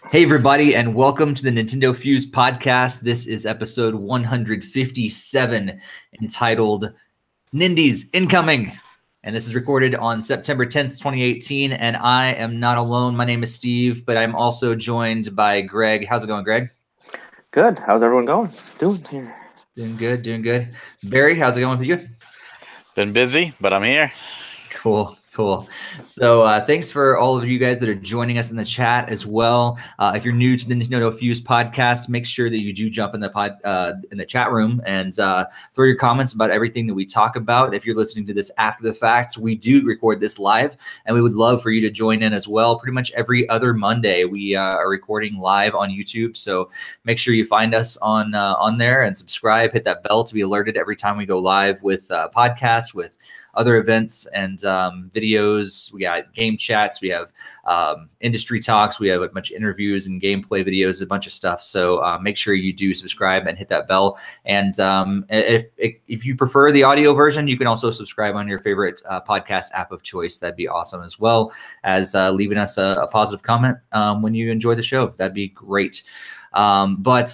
Hey, everybody, and welcome to the NintendoFuse Podcast. This is episode 157, entitled Nindies Incoming. And this is recorded on September 10th, 2018, and I am not alone. My name is Steve, but I'm also joined by Greg. How's it going, Greg? Good. How's everyone going? Doing here? Doing good, doing good. Barry, how's it going with you? Been busy, but I'm here. Cool. So thanks for all of you guys that are joining us in the chat as well. If you're new to the NintendoFuse podcast, make sure that you do jump in the chat room and throw your comments about everything that we talk about. If you're listening to this after the fact, we do record this live, and we would love for you to join in as well. Pretty much every other Monday, we are recording live on YouTube. So make sure you find us on there and subscribe. Hit that bell to be alerted every time we go live with podcasts, with other events and videos. We got game chats. We have industry talks. We have a bunch of interviews and gameplay videos, a bunch of stuff. So make sure you do subscribe and hit that bell. And if you prefer the audio version, you can also subscribe on your favorite podcast app of choice. That'd be awesome, as well as leaving us a positive comment when you enjoy the show. That'd be great. But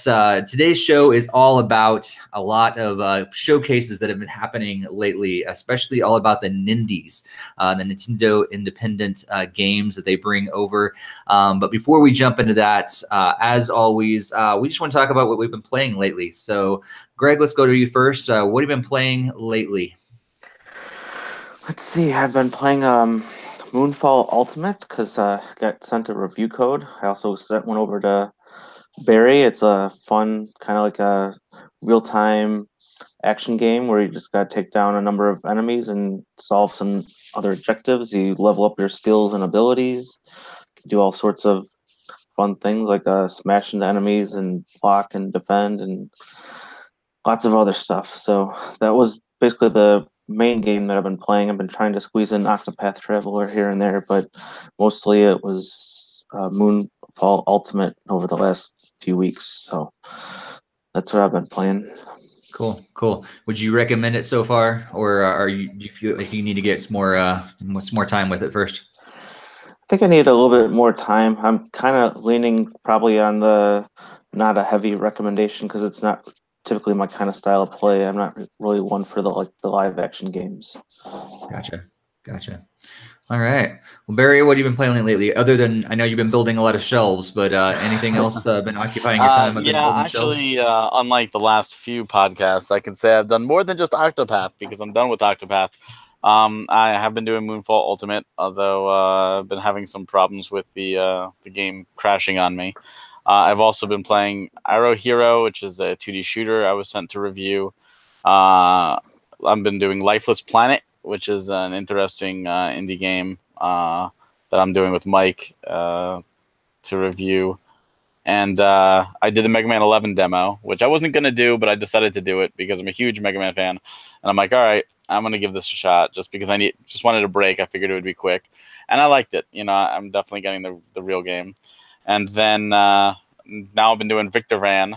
today's show is all about a lot of showcases that have been happening lately, especially all about the Nindies, the Nintendo independent games that they bring over. But before we jump into that, as always, we just want to talk about what we've been playing lately. So, Greg, let's go to you first. What have you been playing lately? Let's see. I've been playing Moonfall Ultimate because I got sent a review code. I also sent one over to Barry. It's a fun, kind of like a real-time action game where you just got to take down a number of enemies and solve some other objectives. You level up your skills and abilities. You can do all sorts of fun things like smash into enemies and block and defend and lots of other stuff. So that was basically the main game that I've been playing. I've been trying to squeeze in Octopath Traveler here and there, but mostly it was Moonfall Ultimate over the last few weeks. So that's what I've been playing. Cool. Would you recommend it so far, or do you feel like you need to get some more time with it first? I think I need a little bit more time. I'm kind of leaning probably on the not a heavy recommendation because it's not typically my kind of style of play. I'm not really one for the live action games. Gotcha. All right. Well, Barry, what have you been playing lately? Other than, I know you've been building a lot of shelves, but anything else been occupying your time? Unlike the last few podcasts, I can say I've done more than just Octopath because I'm done with Octopath. I have been doing Moonfall Ultimate, although I've been having some problems with the game crashing on me. I've also been playing Arrow Hero, which is a 2D shooter I was sent to review. I've been doing Lifeless Planet, which is an interesting indie game that I'm doing with Mike to review. And I did the Mega Man 11 demo, which I wasn't going to do, but I decided to do it because I'm a huge Mega Man fan. And I'm like, all right, I'm going to give this a shot just because I just wanted a break. I figured it would be quick. And I liked it. You know, I'm definitely getting the real game. And then now I've been doing Victor Van,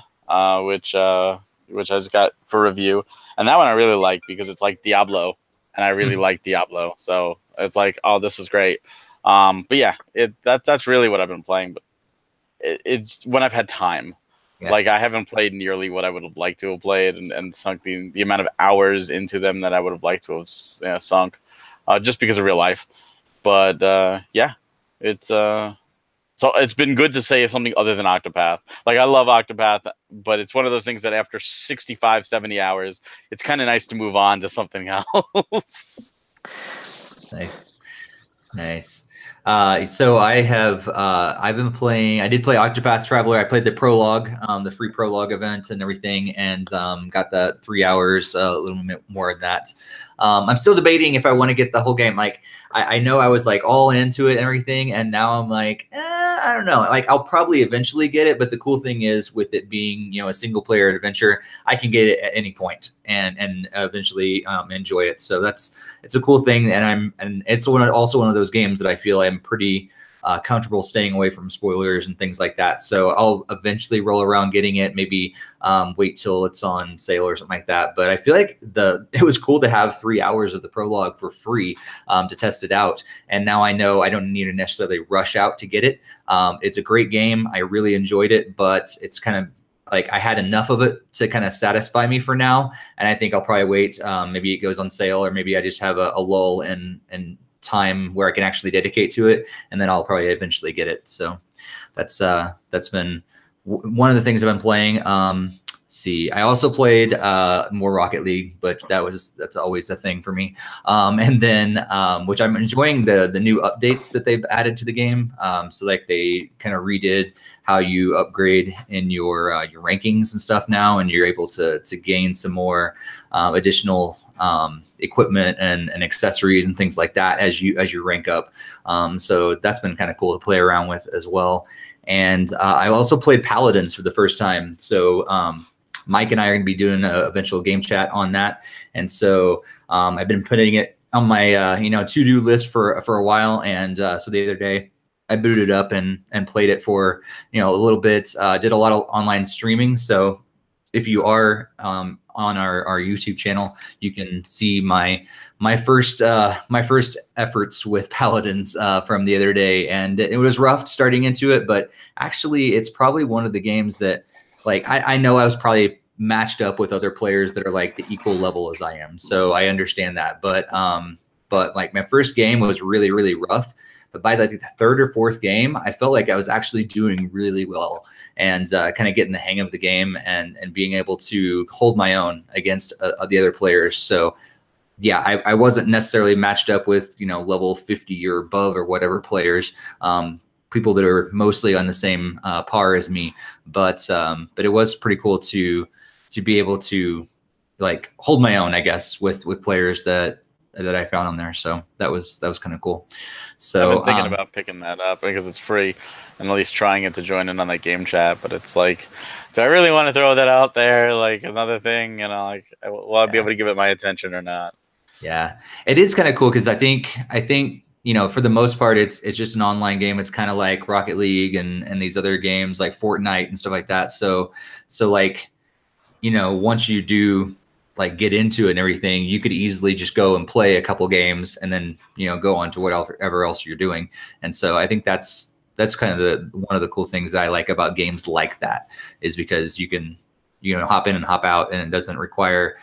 which I just got for review. And that one I really like because it's like Diablo. And I really like Diablo. So it's like, oh, this is great. But yeah, that's really what I've been playing. But it's when I've had time. Yeah. Like, I haven't played nearly what I would have liked to have played and sunk the amount of hours into them that I would have liked to have sunk just because of real life. But yeah, so it's been good to say something other than Octopath. Like, I love Octopath, but it's one of those things that after 65, 70 hours, it's kind of nice to move on to something else. Nice. So I've been playing, I did play Octopath Traveler. I played the prologue, the free prologue event and everything, and got the 3 hours, a little bit more of that. I'm still debating if I want to get the whole game. Like, I know I was like all into it and everything, and now I'm like, I don't know. Like, I'll probably eventually get it, but the cool thing is with it being, you know, a single player adventure, I can get it at any point and eventually enjoy it. So it's a cool thing, and it's also one of those games that I feel I'm pretty comfortable staying away from spoilers and things like that. So I'll eventually roll around getting it, maybe wait till it's on sale or something like that. But I feel like it was cool to have 3 hours of the prologue for free to test it out. And now I know I don't need to necessarily rush out to get it. It's a great game. I really enjoyed it, but it's kind of like I had enough of it to kind of satisfy me for now. And I think I'll probably wait. Maybe it goes on sale, or maybe I just have a lull in time where I can actually dedicate to it, and then I'll probably eventually get it. So that's been one of the things I've been playing. See, I also played more Rocket League, but that's always a thing for me. And then which I'm enjoying the new updates that they've added to the game. So like they kind of redid how you upgrade in your rankings and stuff now, and you're able to gain some more additional equipment and accessories and things like that as you rank up. So that's been kind of cool to play around with as well. And I also played Paladins for the first time. So Mike and I are going to be doing an eventual game chat on that. And so I've been putting it on my to-do list for a while. And so the other day I booted up and played it for a little bit. Did a lot of online streaming. So if you are on our YouTube channel, you can see my first efforts with Paladins from the other day. And it was rough starting into it, but actually it's probably one of the games that, like, I know I was probably matched up with other players that are like the equal level as I am. So I understand that. But like my first game was really, really rough. But by like the third or fourth game, I felt like I was actually doing really well and kind of getting the hang of the game and being able to hold my own against the other players. So yeah, I wasn't necessarily matched up with, level 50 or above or whatever players. People that are mostly on the same par as me, but it was pretty cool to be able to like hold my own, I guess, with players that I found on there. So that was kind of cool. So I've been thinking about picking that up because it's free, and at least trying it to join in on that game chat. But it's like, do I really want to throw that out there? Like another thing, like, will I be able to give it my attention or not? Yeah, it is kind of cool because I think for the most part, it's just an online game. It's kind of like Rocket League and these other games like Fortnite and stuff like that. So like, once you do like get into it and everything, you could easily just go and play a couple games and then, go on to whatever else you're doing. And so I think that's kind of one of the cool things that I like about games like that is because you can, hop in and hop out, and it doesn't require,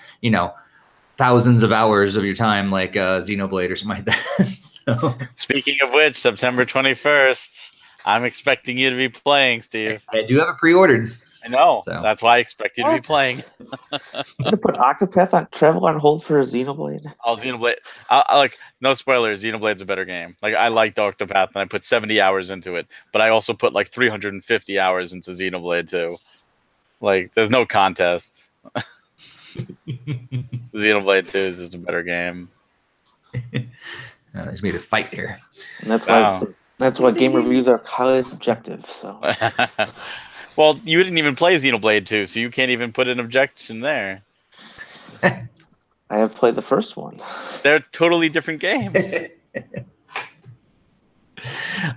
thousands of hours of your time like Xenoblade or something like that. So, speaking of which, September 21st, I'm expecting you to be playing, Steve. I do have it pre-ordered. I know. So. That's why I expect you to be playing. I'm going to put Octopath Travel on hold for Xenoblade. Oh, Xenoblade. I like, no spoilers, Xenoblade's a better game. Like, I liked Octopath, and I put 70 hours into it. But I also put, like, 350 hours into Xenoblade, too. Like, there's no contest. Xenoblade 2 is just a better game. There's made a fight here. And that's why game reviews are highly subjective. So, well, you didn't even play Xenoblade 2, so you can't even put an objection there. I have played the first one. They're totally different games.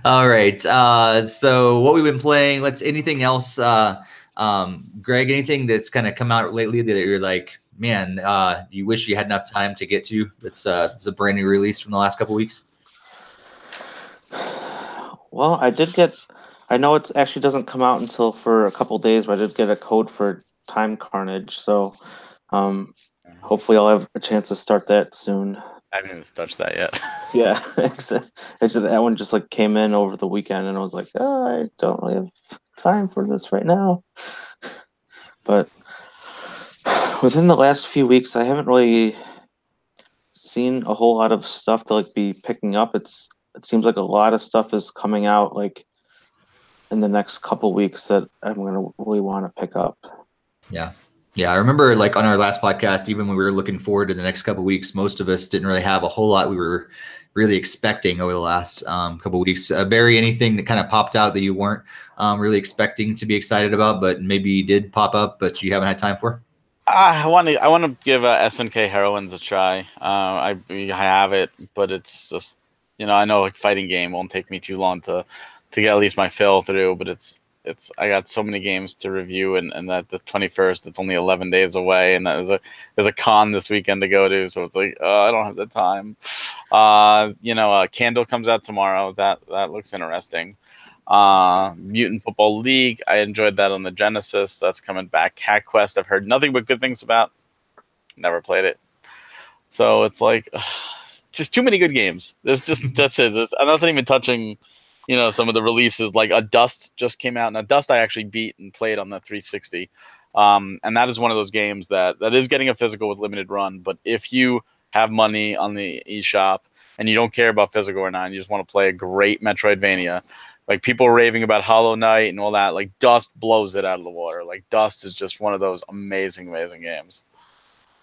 All right. So what we've been playing? Anything else? Greg, anything that's kind of come out lately that you're like, man, you wish you had enough time to get to? It's a brand new release from the last couple weeks. Well, I know it actually doesn't come out until for a couple days, but I did get a code for Time Carnage. So hopefully I'll have a chance to start that soon. I haven't even touched that yet. Yeah, that one just like came in over the weekend, and I was like, I don't really have time for this right now. But within the last few weeks, I haven't really seen a whole lot of stuff to like be picking up. It seems like a lot of stuff is coming out like in the next couple weeks that I'm gonna really want to pick up. Yeah, I remember like on our last podcast, even when we were looking forward to the next couple of weeks, most of us didn't really have a whole lot we were really expecting over the last couple of weeks. Barry, anything that kind of popped out that you weren't really expecting to be excited about, but maybe did pop up, but you haven't had time for? I want to give SNK Heroines a try. I have it, but it's just I know like fighting game won't take me too long to get at least my fill through, but it's I got so many games to review, and that the 21st, it's only 11 days away, and there's a con this weekend to go to, so it's like, I don't have the time. Candle comes out tomorrow. That looks interesting. Mutant Football League, I enjoyed that on the Genesis. That's coming back. Cat Quest, I've heard nothing but good things about. Never played it. So it's like, just too many good games. That's it. I'm not even touching, some of the releases. Like a Dust just came out. Now Dust I actually beat and played on the 360. And that is one of those games that is getting a physical with limited run. But if you have money on the eShop and you don't care about physical or not, and you just want to play a great Metroidvania, like people are raving about Hollow Knight and all that, like Dust blows it out of the water. Like Dust is just one of those amazing, amazing games.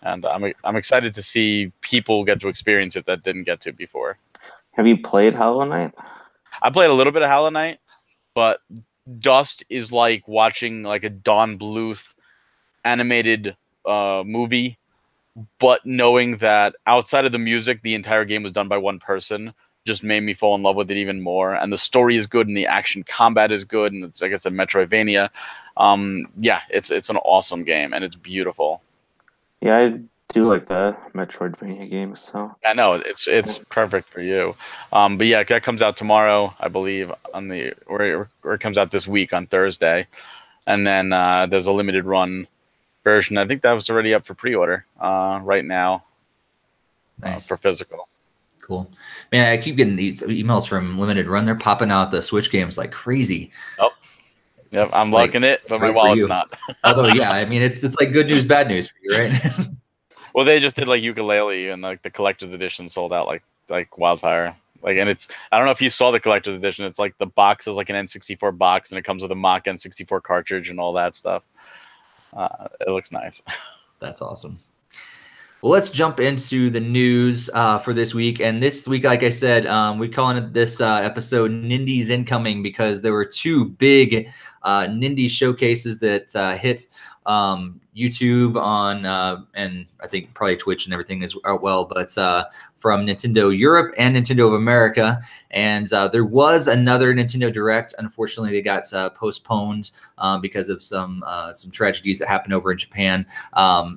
And I'm excited to see people get to experience it that didn't get to before. Have you played Hollow Knight? I played a little bit of Hollow Knight, but Dust is like watching like a Don Bluth animated movie, but knowing that outside of the music, the entire game was done by one person just made me fall in love with it even more. And the story is good, and the action combat is good, and it's, like I said, Metroidvania. It's an awesome game, and it's beautiful. Yeah, I do like the Metroidvania games. So I know it's perfect for you. But yeah, that comes out tomorrow, I believe, or it comes out this week on Thursday, and then there's a limited run version. I think that was already up for pre-order right now. Nice. For physical. Cool. Man, I keep getting these emails from Limited Run. They're popping out the Switch games like crazy. Oh, yep, I'm liking it, but my wallet's not. Although, yeah, I mean, it's like good news, bad news for you, right? Well, they just did like Ukulele, and like the collector's edition sold out like wildfire. Like, and I don't know if you saw the collector's edition. It's like the box is like an N64 box, and it comes with a mock N64 cartridge and all that stuff. It looks nice. That's awesome. Well, let's jump into the news for this week. And this week, like I said, we're calling this episode Nindies Incoming because there were two big Nindies showcases that hit YouTube on and I think probably Twitch and everything as well, but from Nintendo Europe and Nintendo of America. And there was another Nintendo Direct. Unfortunately, they got postponed because of some tragedies that happened over in Japan.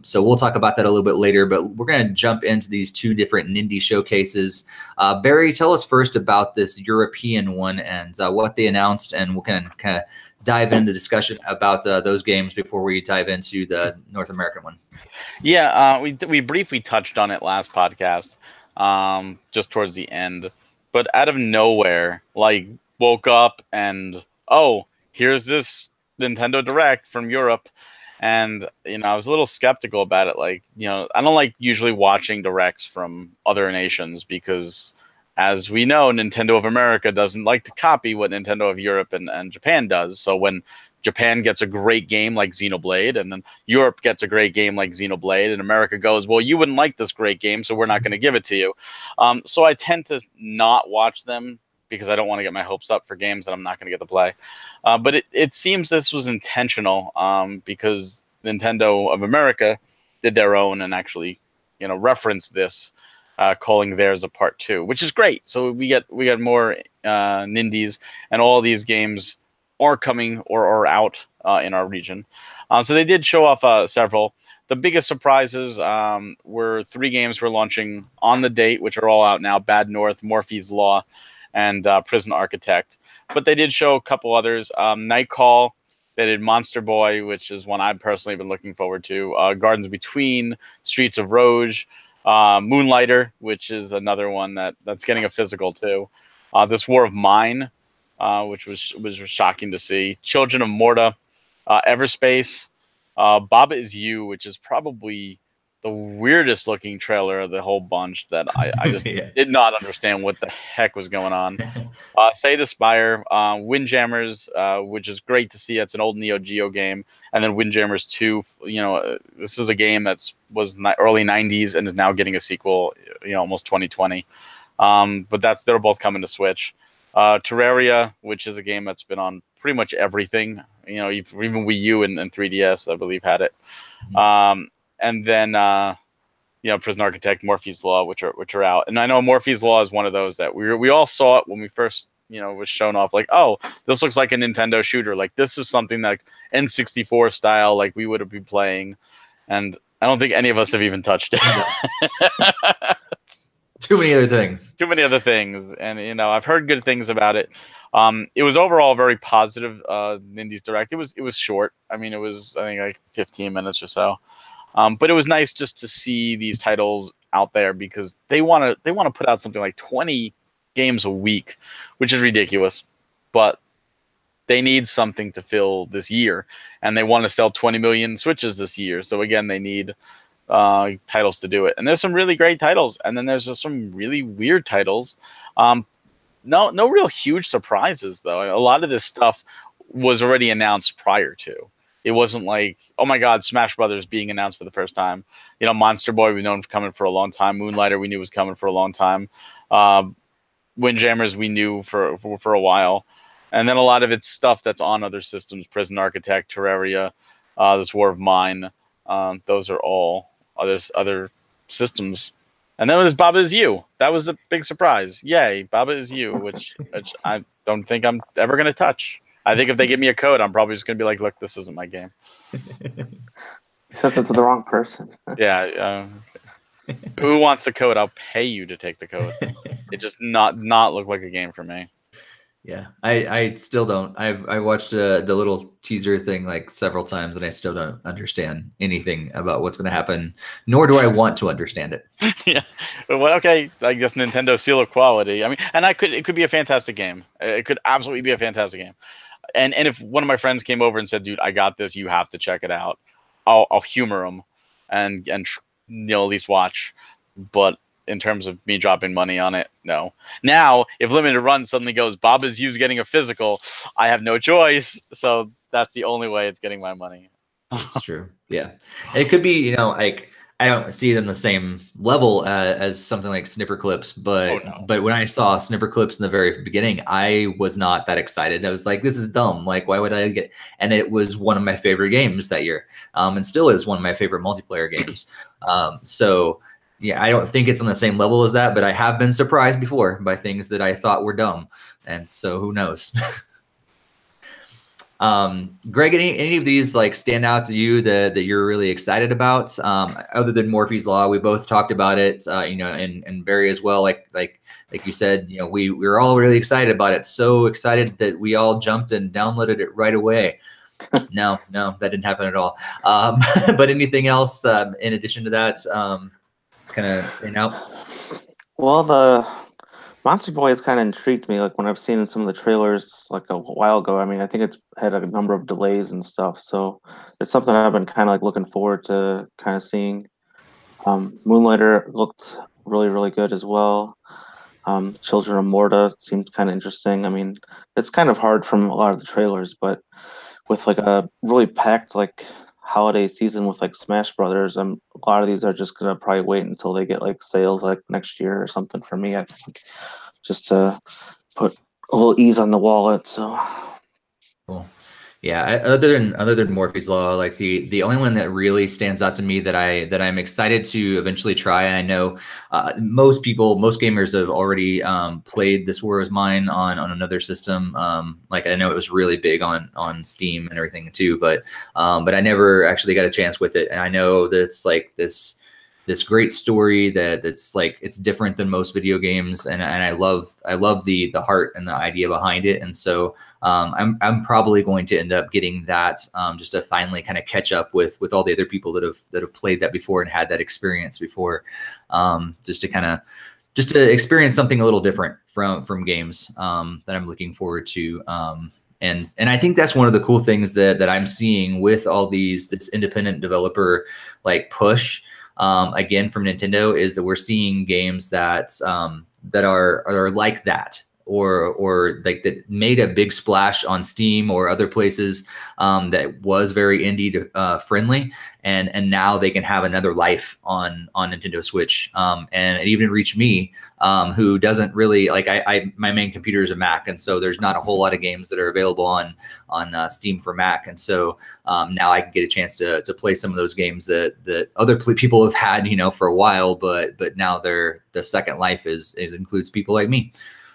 So we'll talk about that a little bit later, but we're going to jump into these two different Nindy showcases. Barry, tell us first about this European one and what they announced, and we'll kind of dive into the discussion about those games before we dive into the North American one. Yeah, we briefly touched on it last podcast, just towards the end. But out of nowhere, like, woke up and, oh, here's this Nintendo Direct from Europe. And, I was a little skeptical about it. Like, I don't like usually watching Directs from other nations because, as we know, Nintendo of America doesn't like to copy what Nintendo of Europe and Japan does. So when Japan gets a great game like Xenoblade, and then Europe gets a great game like Xenoblade, and America goes, well, you wouldn't like this great game, so we're not going to give it to you. So I tend to not watch them because I don't want to get my hopes up for games that I'm not going to get to play. But it seems this was intentional because Nintendo of America did their own and actually, referenced this, calling theirs a part 2, which is great. So we get more Nindies, and all these games are coming or are out in our region. So they did show off several. The biggest surprises were 3 games we're launching on the date, which are all out now: Bad North, Morphe's Law, and Prison Architect. But they did show a couple others. Night Call, they did Monster Boy, which is one I've personally been looking forward to. Gardens Between, Streets of Rouge, Moonlighter, which is another one that's getting a physical too. This War of Mine, which was shocking to see. Children of Morta, Everspace, Baba Is You, which is probably the weirdest looking trailer of the whole bunch that I just did not understand what the heck was going on. Say the Spire, Windjammers, which is great to see. It's an old Neo Geo game. And then Windjammers 2, this is a game that was early 90s and is now getting a sequel, almost 2020. But they're both coming to Switch. Terraria, which is a game that's been on pretty much everything. Even Wii U and 3DS, I believe, had it. And then, Prison Architect, Morphe's Law, which are out. And I know Morphe's Law is one of those that we all saw it when we first, was shown off. Like, oh, this looks like a Nintendo shooter. Like, this is something like N64 style, like we would have been playing. And I don't think any of us have even touched it. No. Too many other things. Too many other things. And, I've heard good things about it. It was overall very positive, Nindies Direct. It was short. I mean, it was, I think, like 15 minutes or so. But it was nice just to see these titles out there, because they want to put out something like 20 games a week, which is ridiculous. But they need something to fill this year, and they want to sell 20 million Switches this year. So again, they need titles to do it. And there's some really great titles, and then there's just some really weird titles. No real huge surprises though. A lot of this stuff was already announced prior to. It wasn't like, oh my God, Smash Brothers being announced for the first time. Monster Boy we've known coming for a long time. Moonlighter we knew was coming for a long time. Windjammers we knew for a while. And then a lot of it's stuff that's on other systems. Prison Architect, Terraria, this War of Mine. Those are all other systems. And then there's Baba Is You. That was a big surprise. Yay, Baba Is You, which I don't think I'm ever going to touch. I think if they give me a code, I'm probably just going to be like, look, this isn't my game. You sent it to the wrong person. Yeah. Who wants the code? I'll pay you to take the code. It just not look like a game for me. Yeah, I still don't. I watched the little teaser thing like several times, and I still don't understand anything about what's going to happen, nor do I want to understand it. Yeah, well, okay, I guess Nintendo seal of quality. I mean, and it could be a fantastic game. It could absolutely be a fantastic game. And if one of my friends came over and said, "Dude, I got this. You have to check it out," I'll humor them and at least watch. But in terms of me dropping money on it, no. Now, if Limited Run suddenly goes, Baba's U's getting a physical, I have no choice. So that's the only way it's getting my money. That's true. Yeah, it could be. Like I don't see it on the same level as something like Snipper Clips, but but when I saw Snipper Clips in the very beginning, I was not that excited. I was like, this is dumb. Like, why would I get? And it was one of my favorite games that year, and still is one of my favorite multiplayer games. So. Yeah, I don't think it's on the same level as that, but I have been surprised before by things that I thought were dumb. And so who knows? Greg, any of these like stand out to you that you're really excited about? Other than Morphe's Law, we both talked about it, and Barry as well. Like you said, we were all really excited about it. So excited that we all jumped and downloaded it right away. No, that didn't happen at all. But anything else in addition to that? Kind of stand out? Well, the Monster Boy has kind of intrigued me. Like when I've seen some of the trailers like a while ago. I mean, I think it's had a number of delays and stuff. So it's something I've been kind of like looking forward to kind of seeing. Moonlighter looked really, really good as well. Children of Morta seemed kind of interesting. I mean, it's kind of hard from a lot of the trailers, but with like a really packed like holiday season with like Smash Brothers, a lot of these are just gonna probably wait until they get like sales like next year or something for me, I think, just to put a little ease on the wallet. So cool. Yeah, other than Morphe's Law, like the only one that really stands out to me that I'm excited to eventually try. And I know most gamers have already played This War Is Mine on another system. Like I know it was really big on Steam and everything too, but I never actually got a chance with it. And I know that it's like this great story that's like it's different than most video games, and I love the heart and the idea behind it. And so I'm probably going to end up getting that just to finally kind of catch up with all the other people that have played that before and had that experience before, just to experience something a little different from games that I'm looking forward to. And I think that's one of the cool things that I'm seeing with all this independent developer like push. Again, from Nintendo, is that we're seeing games that are like that. or like that made a big splash on Steam or other places that was very indie friendly, and now they can have another life on Nintendo Switch. And it even reached me, who doesn't really like my main computer is a Mac, and so there's not a whole lot of games that are available on Steam for Mac, and so now I can get a chance to play some of those games that other people have had, for a while, but now the second life is includes people like me.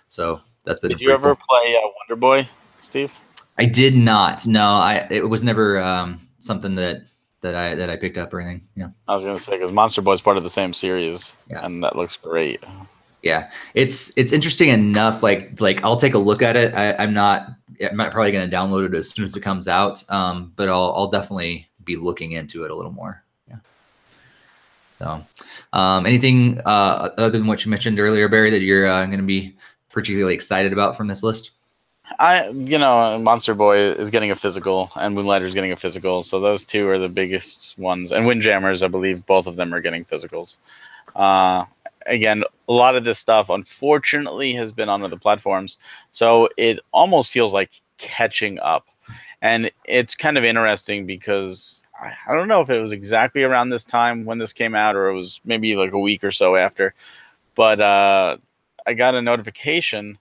So that's been. Did you ever play Wonder Boy, Steve? I did not. No, it was never something that I picked up or anything. Yeah. I was gonna say, because Monster Boy is part of the same series, and that looks great. Yeah, it's interesting enough. Like I'll take a look at it. I'm not probably going to download it as soon as it comes out. But I'll definitely be looking into it a little more. Yeah. So, anything other than what you mentioned earlier, Barry, that you're going to be particularly excited about from this list? Monster Boy is getting a physical, and Moonlighter is getting a physical. So those two are the biggest ones. And Windjammers, I believe, both of them are getting physicals. Again, a lot of this stuff, unfortunately, has been on other platforms. So it almost feels like catching up. And it's kind of interesting because I don't know if it was exactly around this time when this came out, or it was maybe like a week or so after. But I got a notification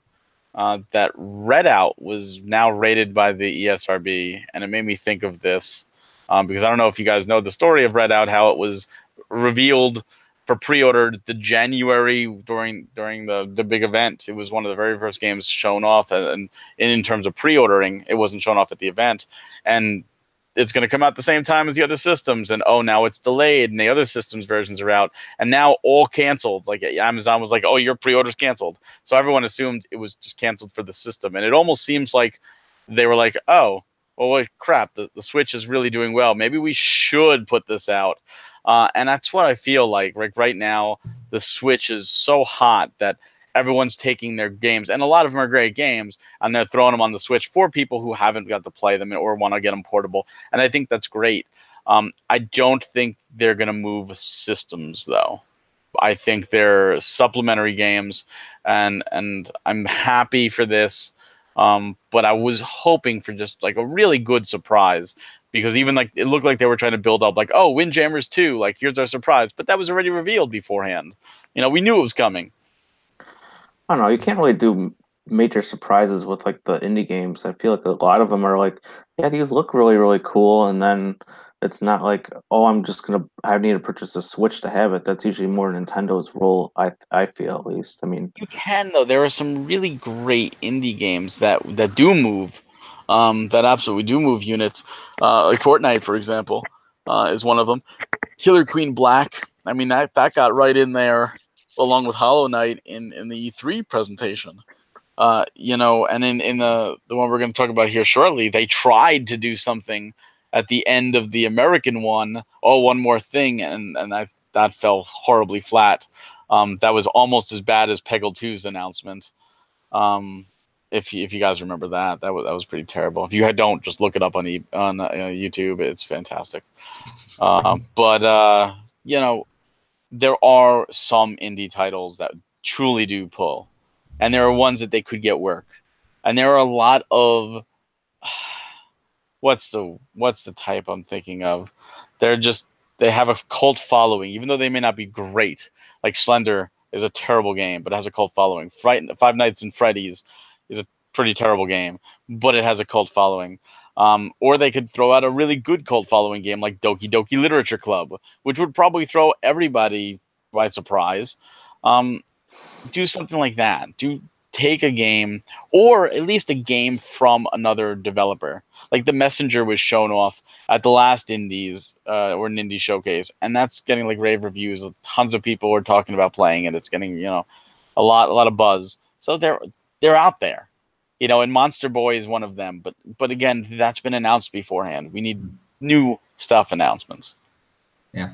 that Redout was now rated by the ESRB, and it made me think of this because I don't know if you guys know the story of Redout, how it was revealed for pre-order the January during the big event. It was one of the very first games shown off, and in terms of pre-ordering, it wasn't shown off at the event, and it's going to come out the same time as the other systems, and now it's delayed, and the other systems versions are out, and now all canceled. Like Amazon was like, oh, your pre-order's canceled, so everyone assumed it was just canceled for the system, and it almost seems like they were like, oh, well, wait, crap, the Switch is really doing well, maybe we should put this out. And that's what I feel like right now. The Switch is so hot that everyone's taking their games, and a lot of them are great games, and they're throwing them on the Switch for people who haven't got to play them or want to get them portable. And I think that's great. I don't think they're going to move systems, though. I think they're supplementary games, and I'm happy for this. But I was hoping for just like a really good surprise, because even like it looked like they were trying to build up like, oh, Windjammers 2, like here's our surprise, but that was already revealed beforehand. We knew it was coming. I don't know. You can't really do major surprises with like the indie games. I feel like a lot of them are like, yeah, these look really, really cool, and then it's not like, oh, I need to purchase a Switch to have it. That's usually more Nintendo's role. I feel, at least. I mean, you can, though. There are some really great indie games that do move, that absolutely do move units. Like Fortnite, for example, is one of them. Killer Queen Black. I mean, that got right in there along with Hollow Knight in the E3 presentation. And in the one we're going to talk about here shortly, they tried to do something at the end of the American one. Oh, one more thing, and that fell horribly flat. That was almost as bad as Peggle 2's announcement. If you guys remember that was pretty terrible. If you don't, just look it up on YouTube. It's fantastic. But there are some indie titles that truly do pull, and there are ones that they could get work, and there are a lot of what's the type I'm thinking of? They have a cult following, even though they may not be great. Like Slender is a terrible game, but it has a cult following. Five Nights at Freddy's is a pretty terrible game, but it has a cult following. Or they could throw out a really good cult following game like Doki Doki Literature Club, which would probably throw everybody by surprise. Do something like that. Take a game, or at least a game from another developer. Like The Messenger was shown off at the last Indies or Nindies showcase, and that's getting like rave reviews. Tons of people are talking about playing it. It's getting a lot of buzz. So they're out there. And Monster Boy is one of them. But again, that's been announced beforehand. We need new stuff announcements. Yeah.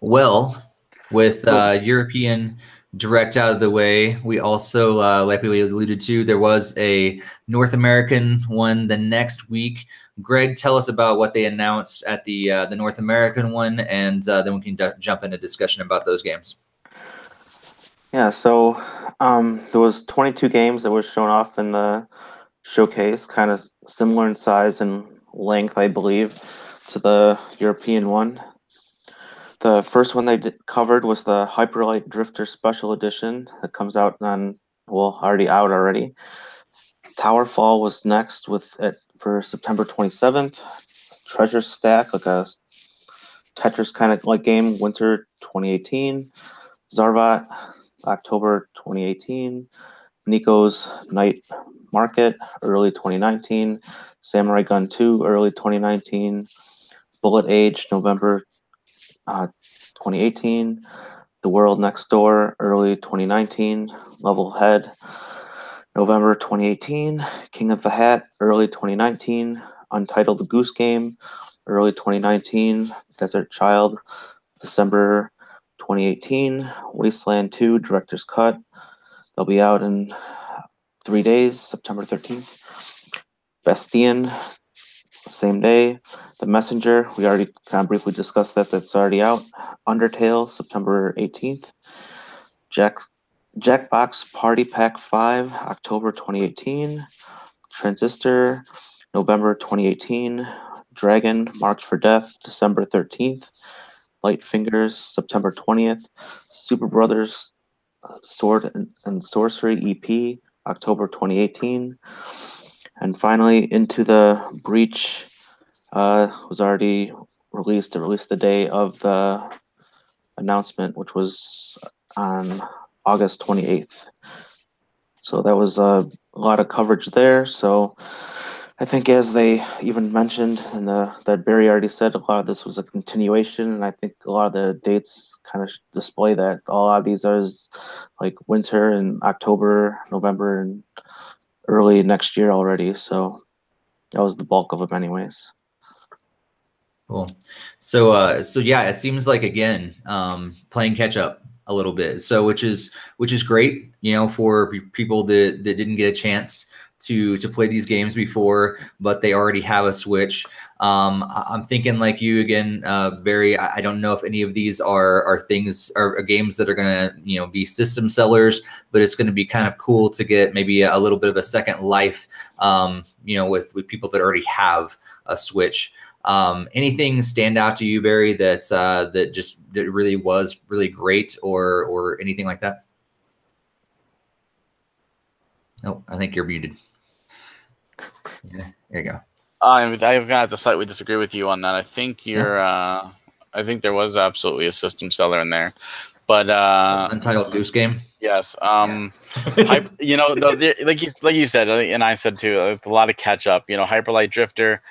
Well, with European Direct out of the way, we also, like we alluded to, there was a North American one the next week. Greg, tell us about what they announced at the North American one, and then we can jump into discussion about those games. Yeah, so there was 22 games that were shown off in the showcase, kind of similar in size and length, I believe, to the European one. The first one covered was the Hyperlight Drifter Special Edition that comes out on, well, already. Towerfall was next with it for September 27th. Treasure Stack, like a Tetris kind of like game, winter 2018. Zarvat, October 2018. Nico's Night Market, early 2019. Samurai Gun 2, early 2019. Bullet Age, November 2018. The World Next Door, early 2019. Level Head, November 2018. King of the Hat, early 2019. Untitled Goose Game, early 2019. Desert Child, December 2018. Wasteland 2, Director's Cut. They'll be out in 3 days, September 13th. Bastian, same day. The Messenger, we already kind of briefly discussed that. That's already out. Undertale, September 18th. Jackbox Party Pack 5, October 2018. Transistor, November 2018. Dragon, Marked for Death, December 13th. Light Fingers, September 20th. Super Brothers Sword and Sorcery EP, October 2018. And finally, Into the Breach was already released. It released the day of the announcement, which was on August 28th. So that was a lot of coverage there. So I think, as they even mentioned, and that Barry already said, a lot of this was a continuation, and I think a lot of the dates kind of display that. A lot of these are like winter and October, November, and early next year already. So that was the bulk of them, anyways. Cool. So yeah, it seems like, again, playing catch up a little bit. So which is great, for people that didn't get a chance to play these games before, but they already have a Switch. I'm thinking like you again, Barry. I don't know if any of these are things or games that are gonna be system sellers, but it's gonna be kind of cool to get maybe a little bit of a second life, with people that already have a Switch. Anything stand out to you, Barry, that really was really great, or anything like that? Oh, I think you're muted. Yeah, there you go. I'm going to have to slightly disagree with you on that. I think I think there was absolutely a system seller in there, but Untitled Goose Game. Yes. Like you said, and I said too, a lot of catch up. Hyperlight Drifter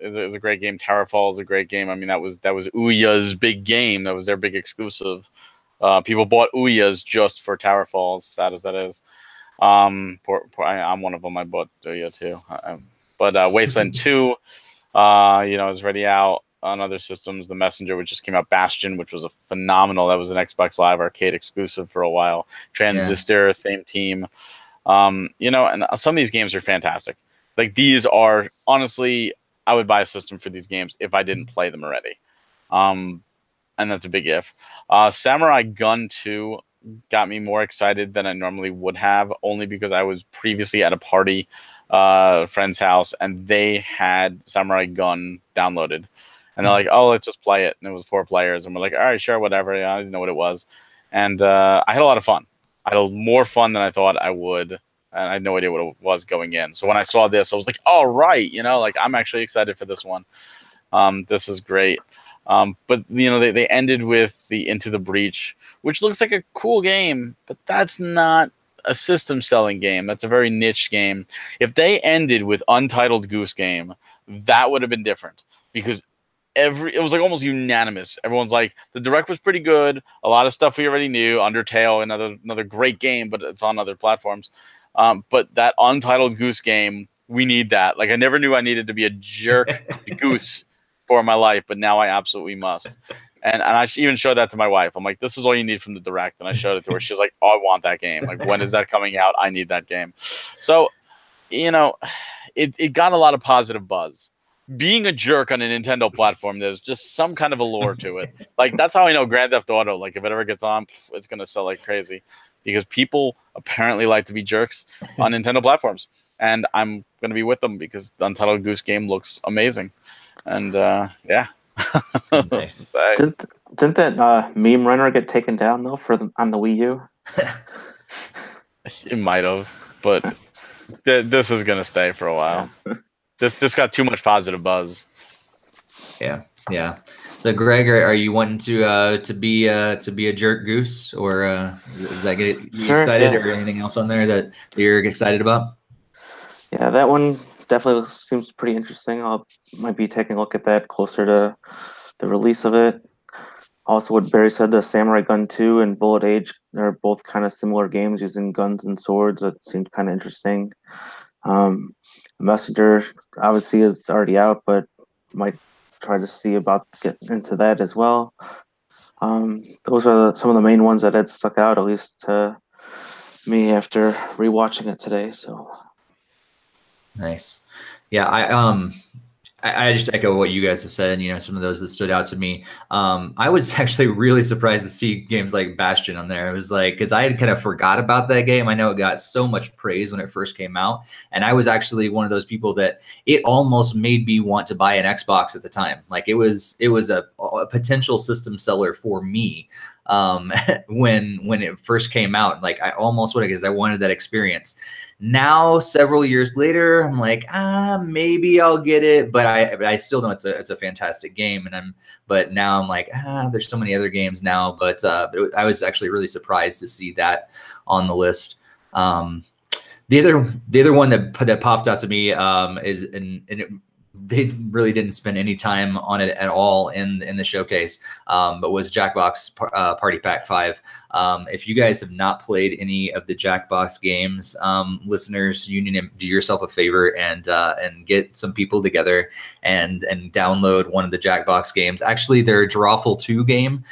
is a great game. Towerfall is a great game. I mean, that was Ouya's big game. That was their big exclusive. People bought Ouya's just for Towerfall, as sad as that is. I'm one of them. I bought Ouya too. But Wasteland 2, is already out on other systems. The Messenger, which just came out. Bastion, which was a phenomenal. That was an Xbox Live Arcade exclusive for a while. Transistor, same team. And some of these games are fantastic. Like, these are, honestly, I would buy a system for these games if I didn't play them already. And that's a big if. Samurai Gun 2 got me more excited than I normally would have, only because I was previously at a party, friend's house, and they had Samurai Gun downloaded. And they're like, oh, let's just play it. And it was 4 players. And we're like, all right, sure, whatever. I didn't know what it was. And I had a lot of fun. I had more fun than I thought I would. And I had no idea what it was going in. So when I saw this, I was like, all right, I'm actually excited for this one. This is great. But they ended with the Into the Breach, which looks like a cool game, but that's not a system selling game. That's a very niche game. If they ended with Untitled Goose Game, that would have been different, because it was like almost unanimous. Everyone's like, the direct was pretty good. A lot of stuff we already knew. Undertale, another great game, but it's on other platforms. But that Untitled Goose Game, we need that. Like, I never knew I needed to be a jerk goose for my life, but now I absolutely must. And I even showed that to my wife. I'm like, this is all you need from the direct. And I showed it to her. She's like, oh, I want that game. Like, when is that coming out? I need that game. So, it got a lot of positive buzz. being a jerk on a Nintendo platform, there's just some kind of allure to it. Like, that's how I know Grand Theft Auto, like, if it ever gets on, it's going to sell like crazy, because people apparently like to be jerks on Nintendo platforms. And I'm going to be with them because the Untitled Goose Game looks amazing. And, yeah. Nice. Didn't that meme runner get taken down, though, on the Wii U? It might have, but this is going to stay for a while. This got too much positive buzz. Yeah. So, Greg, are you wanting to be a jerk goose, or does that get you excited, or anything else on there that you're excited about? Yeah, that one definitely seems pretty interesting. Might be taking a look at that closer to the release of it. Also, what Barry said, the Samurai Gun 2 and Bullet Age are both kind of similar games using guns and swords. That seemed kind of interesting. Messenger obviously is already out, but might try to see about getting into that as well. Those are some of the main ones that had stuck out, at least to me after rewatching it today. So nice. Yeah, I just echo what you guys have said. You know, some of those that stood out to me. I was actually really surprised to see games like Bastion on there. It was like, because I had kind of forgot about that game. I know it got so much praise when it first came out, and I was actually one of those people that it almost made me want to buy an Xbox at the time. Like, it was a potential system seller for me when it first came out. Like, I almost would have, because I wanted that experience. Now, several years later, I'm like, maybe I'll get it, but I still know it's a fantastic game, but now I'm like, there's so many other games now. But I was actually really surprised to see that on the list. The other one that popped out to me is they really didn't spend any time on it at all in the showcase, but was Jackbox Party Pack 5. If you guys have not played any of the Jackbox games, listeners, you need to do yourself a favor and get some people together and download one of the Jackbox games. Actually, their Drawful 2 game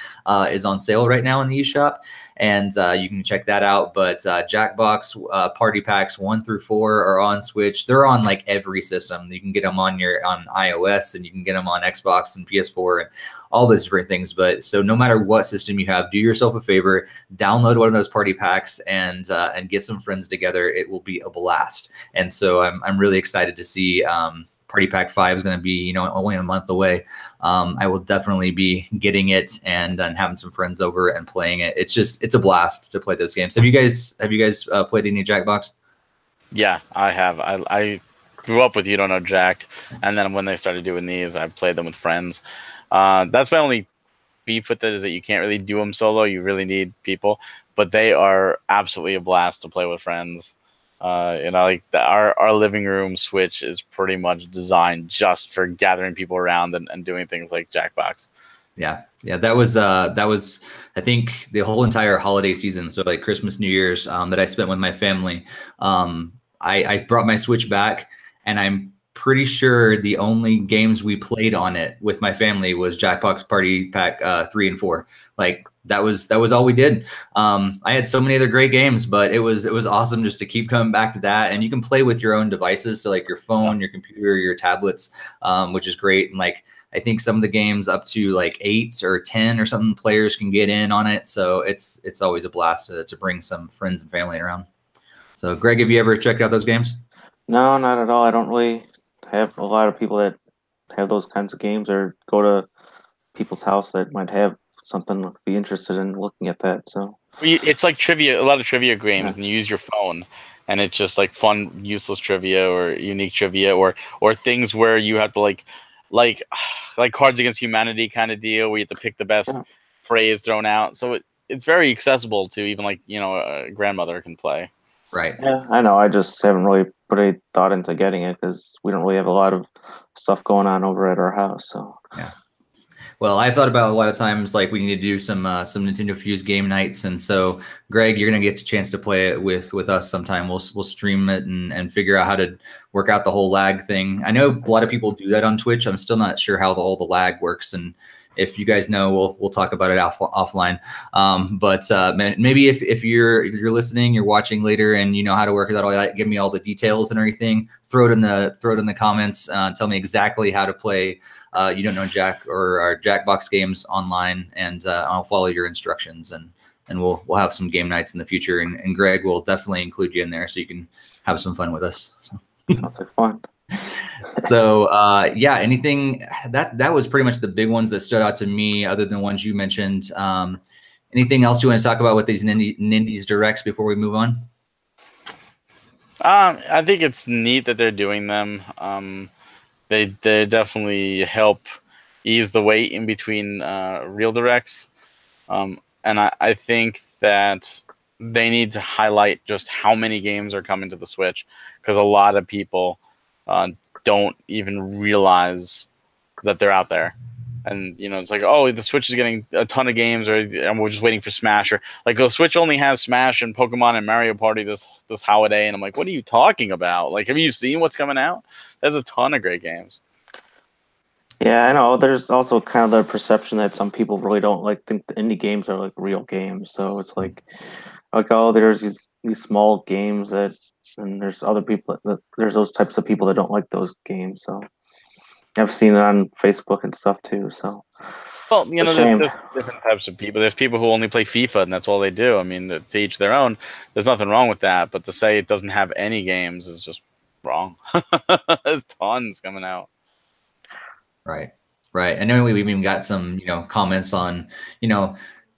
is on sale right now in the eShop, and you can check that out. But Jackbox Party Packs 1 through 4 are on Switch. They're on like every system. You can get them on iOS, and you can get them on Xbox and PS4 and all those different things. But so no matter what system you have, do yourself a favor, download one of those party packs and get some friends together. It will be a blast. And so I'm really excited to see Party Pack 5 is going to be, only a month away. I will definitely be getting it and having some friends over and playing it. It's a blast to play those games. Have you guys played any Jackbox? Yeah, I have. I grew up with You Don't Know Jack, and then when they started doing these, I played them with friends. That's my only beef with it, is that you can't really do them solo. You really need people, but they are absolutely a blast to play with friends. Our living room Switch is pretty much designed just for gathering people around and doing things like Jackbox. Yeah, that was I think the whole entire holiday season, so like Christmas, New Year's, that I spent with my family. I brought my Switch back, and I'm pretty sure the only games we played on it with my family was Jackbox Party Pack 3 and 4. Like, that was all we did. I had so many other great games, but it was awesome just to keep coming back to that. And you can play with your own devices, so like your phone, your computer, your tablets, which is great. And like, I think some of the games up to like 8 or 10 or something players can get in on it. So it's always a blast to bring some friends and family around. So, Greg, have you ever checked out those games? No, not at all. I don't really have a lot of people that have those kinds of games, or go to people's house that might have something to be interested in looking at that. So it's like trivia, a lot of trivia games, and you use your phone, and it's just like fun, useless trivia or unique trivia, or things where you have to like Cards Against Humanity kind of deal, where you have to pick the best phrase thrown out. So it's very accessible to even a grandmother can play. Right. Yeah, I know. I just haven't really put any thought into getting it because we don't really have a lot of stuff going on over at our house. So yeah. Well, I've thought about a lot of times, like, we need to do some NintendoFuse game nights, and so Greg, you're gonna get a chance to play it with us sometime. We'll stream it and figure out how to work out the whole lag thing. I know a lot of people do that on Twitch. I'm still not sure how the lag works, and if you guys know, we'll talk about it offline. Maybe if you're listening, you're watching later, and you know how to work with all that, give me all the details and everything. Throw it in the comments. Tell me exactly how to play You Don't Know Jack or our Jackbox games online, and I'll follow your instructions, and we'll have some game nights in the future, and Greg will definitely include you in there so you can have some fun with us. So. Sounds like fun. So yeah, anything that was pretty much the big ones that stood out to me, other than ones you mentioned. Anything else you want to talk about with these Nindies directs before we move on? I think it's neat that they're doing them. They definitely help ease the wait in between real directs. And I think that they need to highlight just how many games are coming to the Switch, because a lot of people don't even realize that they're out there. And it's like, oh, the Switch is getting a ton of games, and we're just waiting for Smash, or like the Switch only has Smash and Pokemon and Mario Party this holiday, and I'm like, what are you talking about? Like, have you seen what's coming out? There's a ton of great games. Yeah, I know. There's also kind of the perception that some people really don't think the indie games are like real games. So it's like oh, there's these small games and there's other people there's those types of people that don't like those games. So I've seen it on Facebook and stuff too. So well, there's different types of people. There's people who only play FIFA and that's all they do. I mean, to each their own. There's nothing wrong with that. But to say it doesn't have any games is just wrong. There's tons coming out. Right. I know we've even got some, comments on,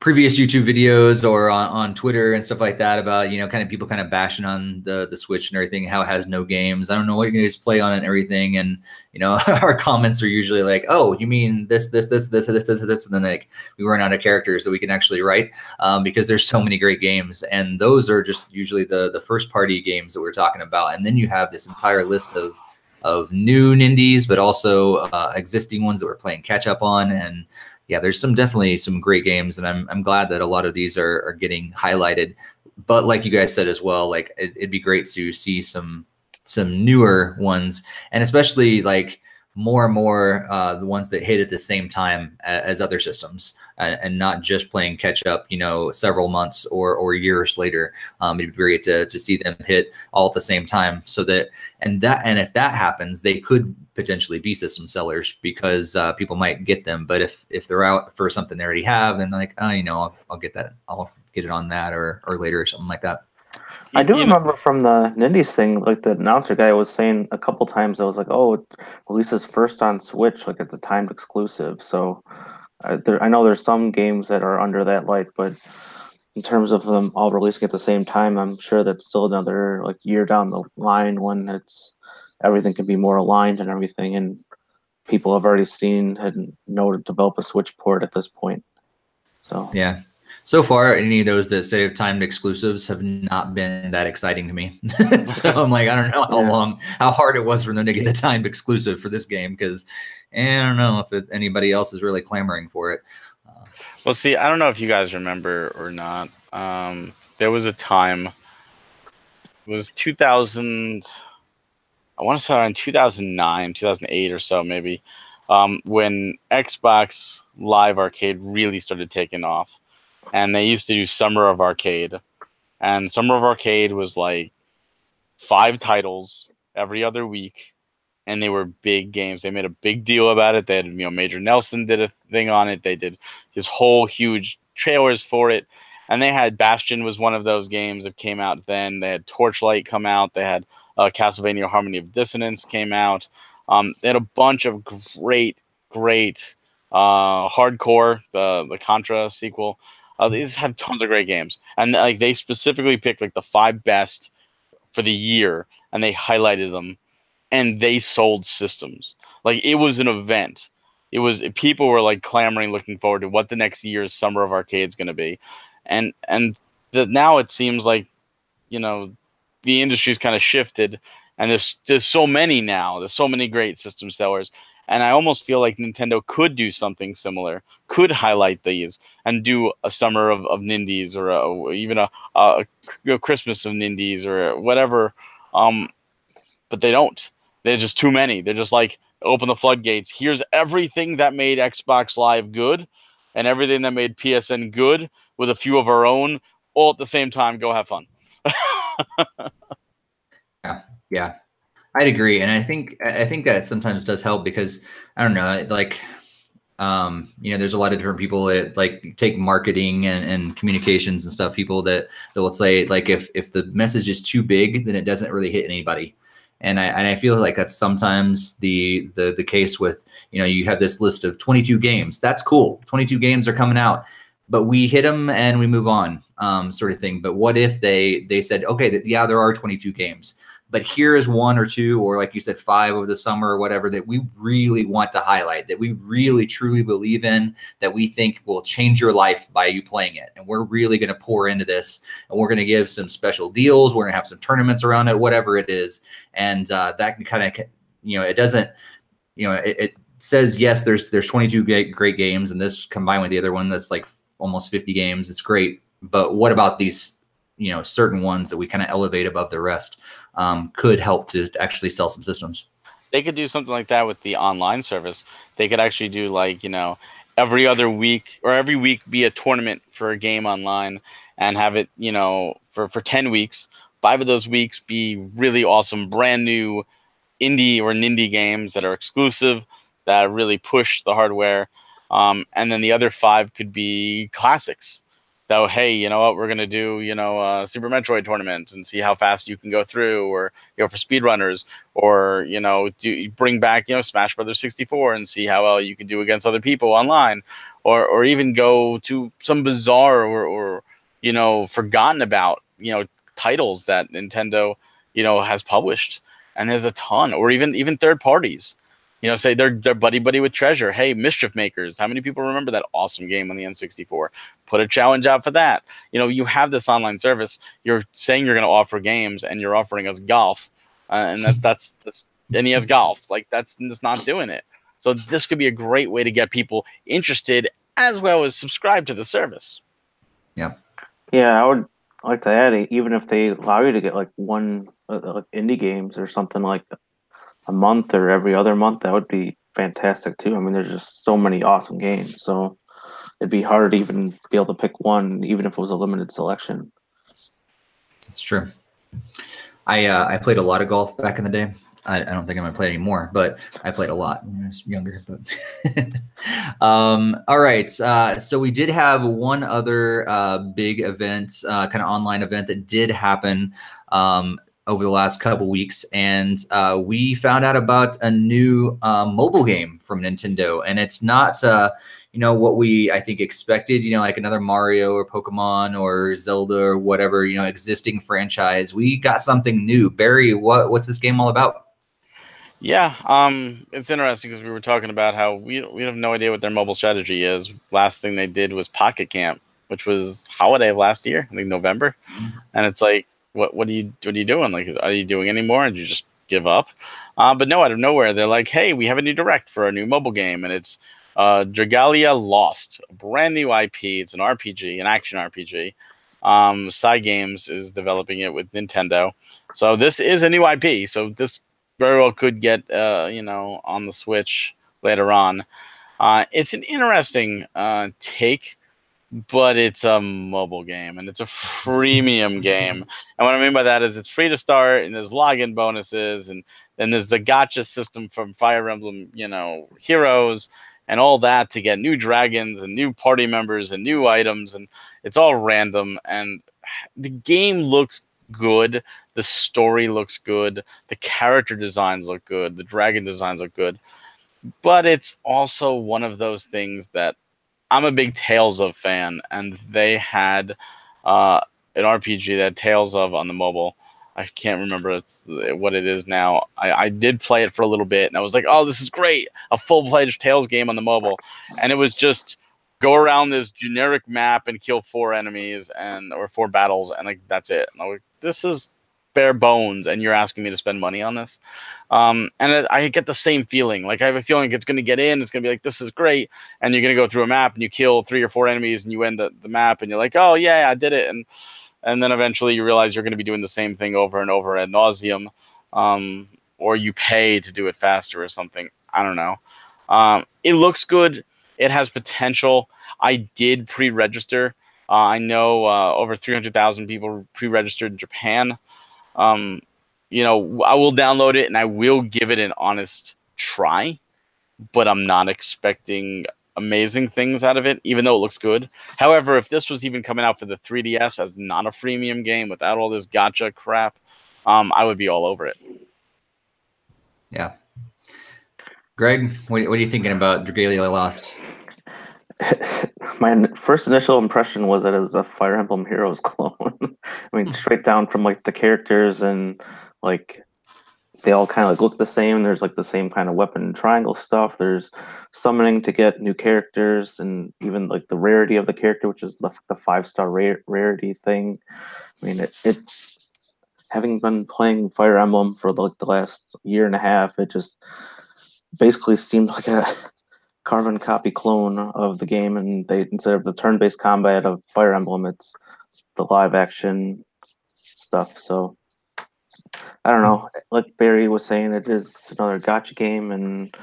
previous YouTube videos or on Twitter and stuff like that about, kind of people kind of bashing on the Switch and everything, how it has no games. I don't know what you guys play on it and everything. And, our comments are usually like, oh, you mean this, and then like we run out of characters that we can actually write because there's so many great games. And those are just usually the first party games that we're talking about. And then you have this entire list of new Nindies, but also existing ones that we're playing catch up on. And yeah, there's definitely some great games, and I'm glad that a lot of these are getting highlighted. But like you guys said as well, like it'd be great to see some newer ones, and especially like more and more the ones that hit at the same time as other systems, and not just playing catch up, several months or years later. It'd be great to see them hit all at the same time, so that and if that happens, they could potentially be system sellers because people might get them. But if they're out for something they already have, then like, oh, I'll get that. I'll get it on that or later or something like that. I do remember from the Nindies thing, like the announcer guy was saying a couple times, I was like, oh, it releases first on Switch, like it's a timed exclusive. So I know there's some games that are under that light, but in terms of them all releasing at the same time, I'm sure that's still another like year down the line when everything can be more aligned and everything, and people have already seen and know to develop a Switch port at this point. So yeah. So far, any of those that say timed exclusives have not been that exciting to me. So I'm like, I don't know how hard it was for them to get a timed exclusive for this game, because I don't know if anybody else is really clamoring for it. Well, see, I don't know if you guys remember or not. There was a time, it was 2000, I want to say around 2009, 2008 or so maybe, when Xbox Live Arcade really started taking off. And they used to do Summer of Arcade. And Summer of Arcade was like 5 titles every other week. And they were big games. They made a big deal about it. They had, Major Nelson did a thing on it. They did his whole huge trailers for it. And they had Bastion was one of those games that came out then. They had Torchlight come out. They had Castlevania Harmony of Dissonance came out. They had a bunch of great hardcore, the Contra sequel. These have tons of great games, and like they specifically picked like the 5 best for the year, and they highlighted them, and they sold systems. Like it was an event. It was people were like clamoring, looking forward to what the next year's Summer of Arcade is going to be, and now it seems like the industry's kind of shifted, and there's so many now. There's so many great system sellers. And I almost feel like Nintendo could do something similar, could highlight these and do a Summer of Nindies, or even a Christmas of Nindies or whatever. But they don't. They're just too many. They're just like open the floodgates. Here's everything that made Xbox Live good and everything that made PSN good with a few of our own all at the same time. Go have fun. Yeah, I'd agree. And I think that sometimes does help because I don't know, like, there's a lot of different people that like take marketing and communications and stuff, people that will say like, if the message is too big, then it doesn't really hit anybody. And I feel like that's sometimes the case with, you have this list of 22 games. That's cool. 22 games are coming out, but we hit them and we move on, sort of thing. But what if they said, okay, yeah, there are 22 games, but here is 1 or 2, or like you said, 5 over the summer or whatever, that we really want to highlight, that we really truly believe in, that we think will change your life by you playing it. And we're really going to pour into this, and we're going to give some special deals. We're going to have some tournaments around it, whatever it is. And that can kind of, it doesn't, it says, yes, there's 22 great games, and this combined with the other one that's like almost 50 games. It's great. But what about these, certain ones that we kind of elevate above the rest, could help to actually sell some systems? They could do something like that with the online service. They could actually do like, every other week or every week be a tournament for a game online and have it, for 10 weeks. 5 of those weeks be really awesome, brand new indie or Nindie games that are exclusive, that really push the hardware. And then the other 5 could be classics. So, hey, you know what, we're going to do, a Super Metroid tournament and see how fast you can go through, or, for speedrunners, or, bring back, Smash Brothers 64 and see how well you can do against other people online, or even go to some bizarre or forgotten about, titles that Nintendo, has published. And there's a ton, or even third parties. Say they're buddy with Treasure. Hey, Mischief Makers. How many people remember that awesome game on the N64? Put a challenge out for that. You have this online service. You're saying you're going to offer games, and you're offering us golf, and that's NES golf. Like that's not doing it. So this could be a great way to get people interested as well as subscribe to the service. Yeah. Yeah, I would like to add, even if they allow you to get like one like indie games or something like a month or every other month, that would be fantastic too. I mean, there's just so many awesome games, so it'd be hard to even be able to pick one, even if it was a limited selection. It's true. I played a lot of golf back in the day. I don't think I'm gonna play anymore, but I played a lot when I was younger. But all right. So we did have one other big event, kind of online event that did happen over the last couple weeks, and we found out about a new mobile game from Nintendo, and it's not what we, I think, expected, like another Mario or Pokemon or Zelda or whatever, existing franchise. We got something new. Barry, what's this game all about? Yeah, it's interesting because we were talking about how we have no idea what their mobile strategy is. Last thing they did was Pocket Camp, which was holiday of last year, I think November, and it's like, what are you doing? Like, are you doing any more? And you just give up? But no, out of nowhere, they're like, hey, we have a new direct for a new mobile game, and it's Dragalia Lost, a brand new IP. It's an RPG, an action RPG. Cygames is developing it with Nintendo, so this is a new IP. So this very well could get on the Switch later on. It's an interesting take, but it's a mobile game and it's a freemium game. And what I mean by that is it's free to start, and there's login bonuses, and then there's the gacha system from Fire Emblem, Heroes, and all that to get new dragons and new party members and new items, and it's all random. And the game looks good, the story looks good, the character designs look good, the dragon designs look good, but it's also one of those things that I'm a big Tales of fan, and they had an RPG that Tales of on the mobile. I can't remember what it is now. I did play it for a little bit, and I was like, oh, this is great, a full-fledged Tales game on the mobile. And it was just go around this generic map and kill 4 enemies or 4 battles, and like that's it. And I was like, this is bare bones, and you're asking me to spend money on this. And I get the same feeling. Like I have a feeling it's going to get in. It's going to be like, this is great. And you're going to go through a map and you kill 3 or 4 enemies and you end the map and you're like, oh yeah, I did it. And then eventually you realize you're going to be doing the same thing over and over ad nauseum, or you pay to do it faster or something. I don't know. It looks good. It has potential. I did pre-register. I know over 300,000 people pre-registered in Japan. You know, I will download it and I will give it an honest try, but I'm not expecting amazing things out of it, even though it looks good. However, if this was even coming out for the 3DS as not a freemium game without all this gacha crap, I would be all over it. Yeah. Greg, what are you thinking about Dragalia Lost? My first initial impression was that it was a Fire Emblem Heroes clone. I mean, straight down from like the characters and like they all kind of like look the same. There's like the same kind of weapon triangle stuff. There's summoning to get new characters, and even like the rarity of the character, which is the 5-star rarity thing. I mean, it having been playing Fire Emblem for like the last year and a half, it just basically seemed like a carbon copy clone of the game, and they, instead of the turn-based combat of Fire Emblem, it's the live action stuff. So I don't know. Like Barry was saying, it is another gacha game, and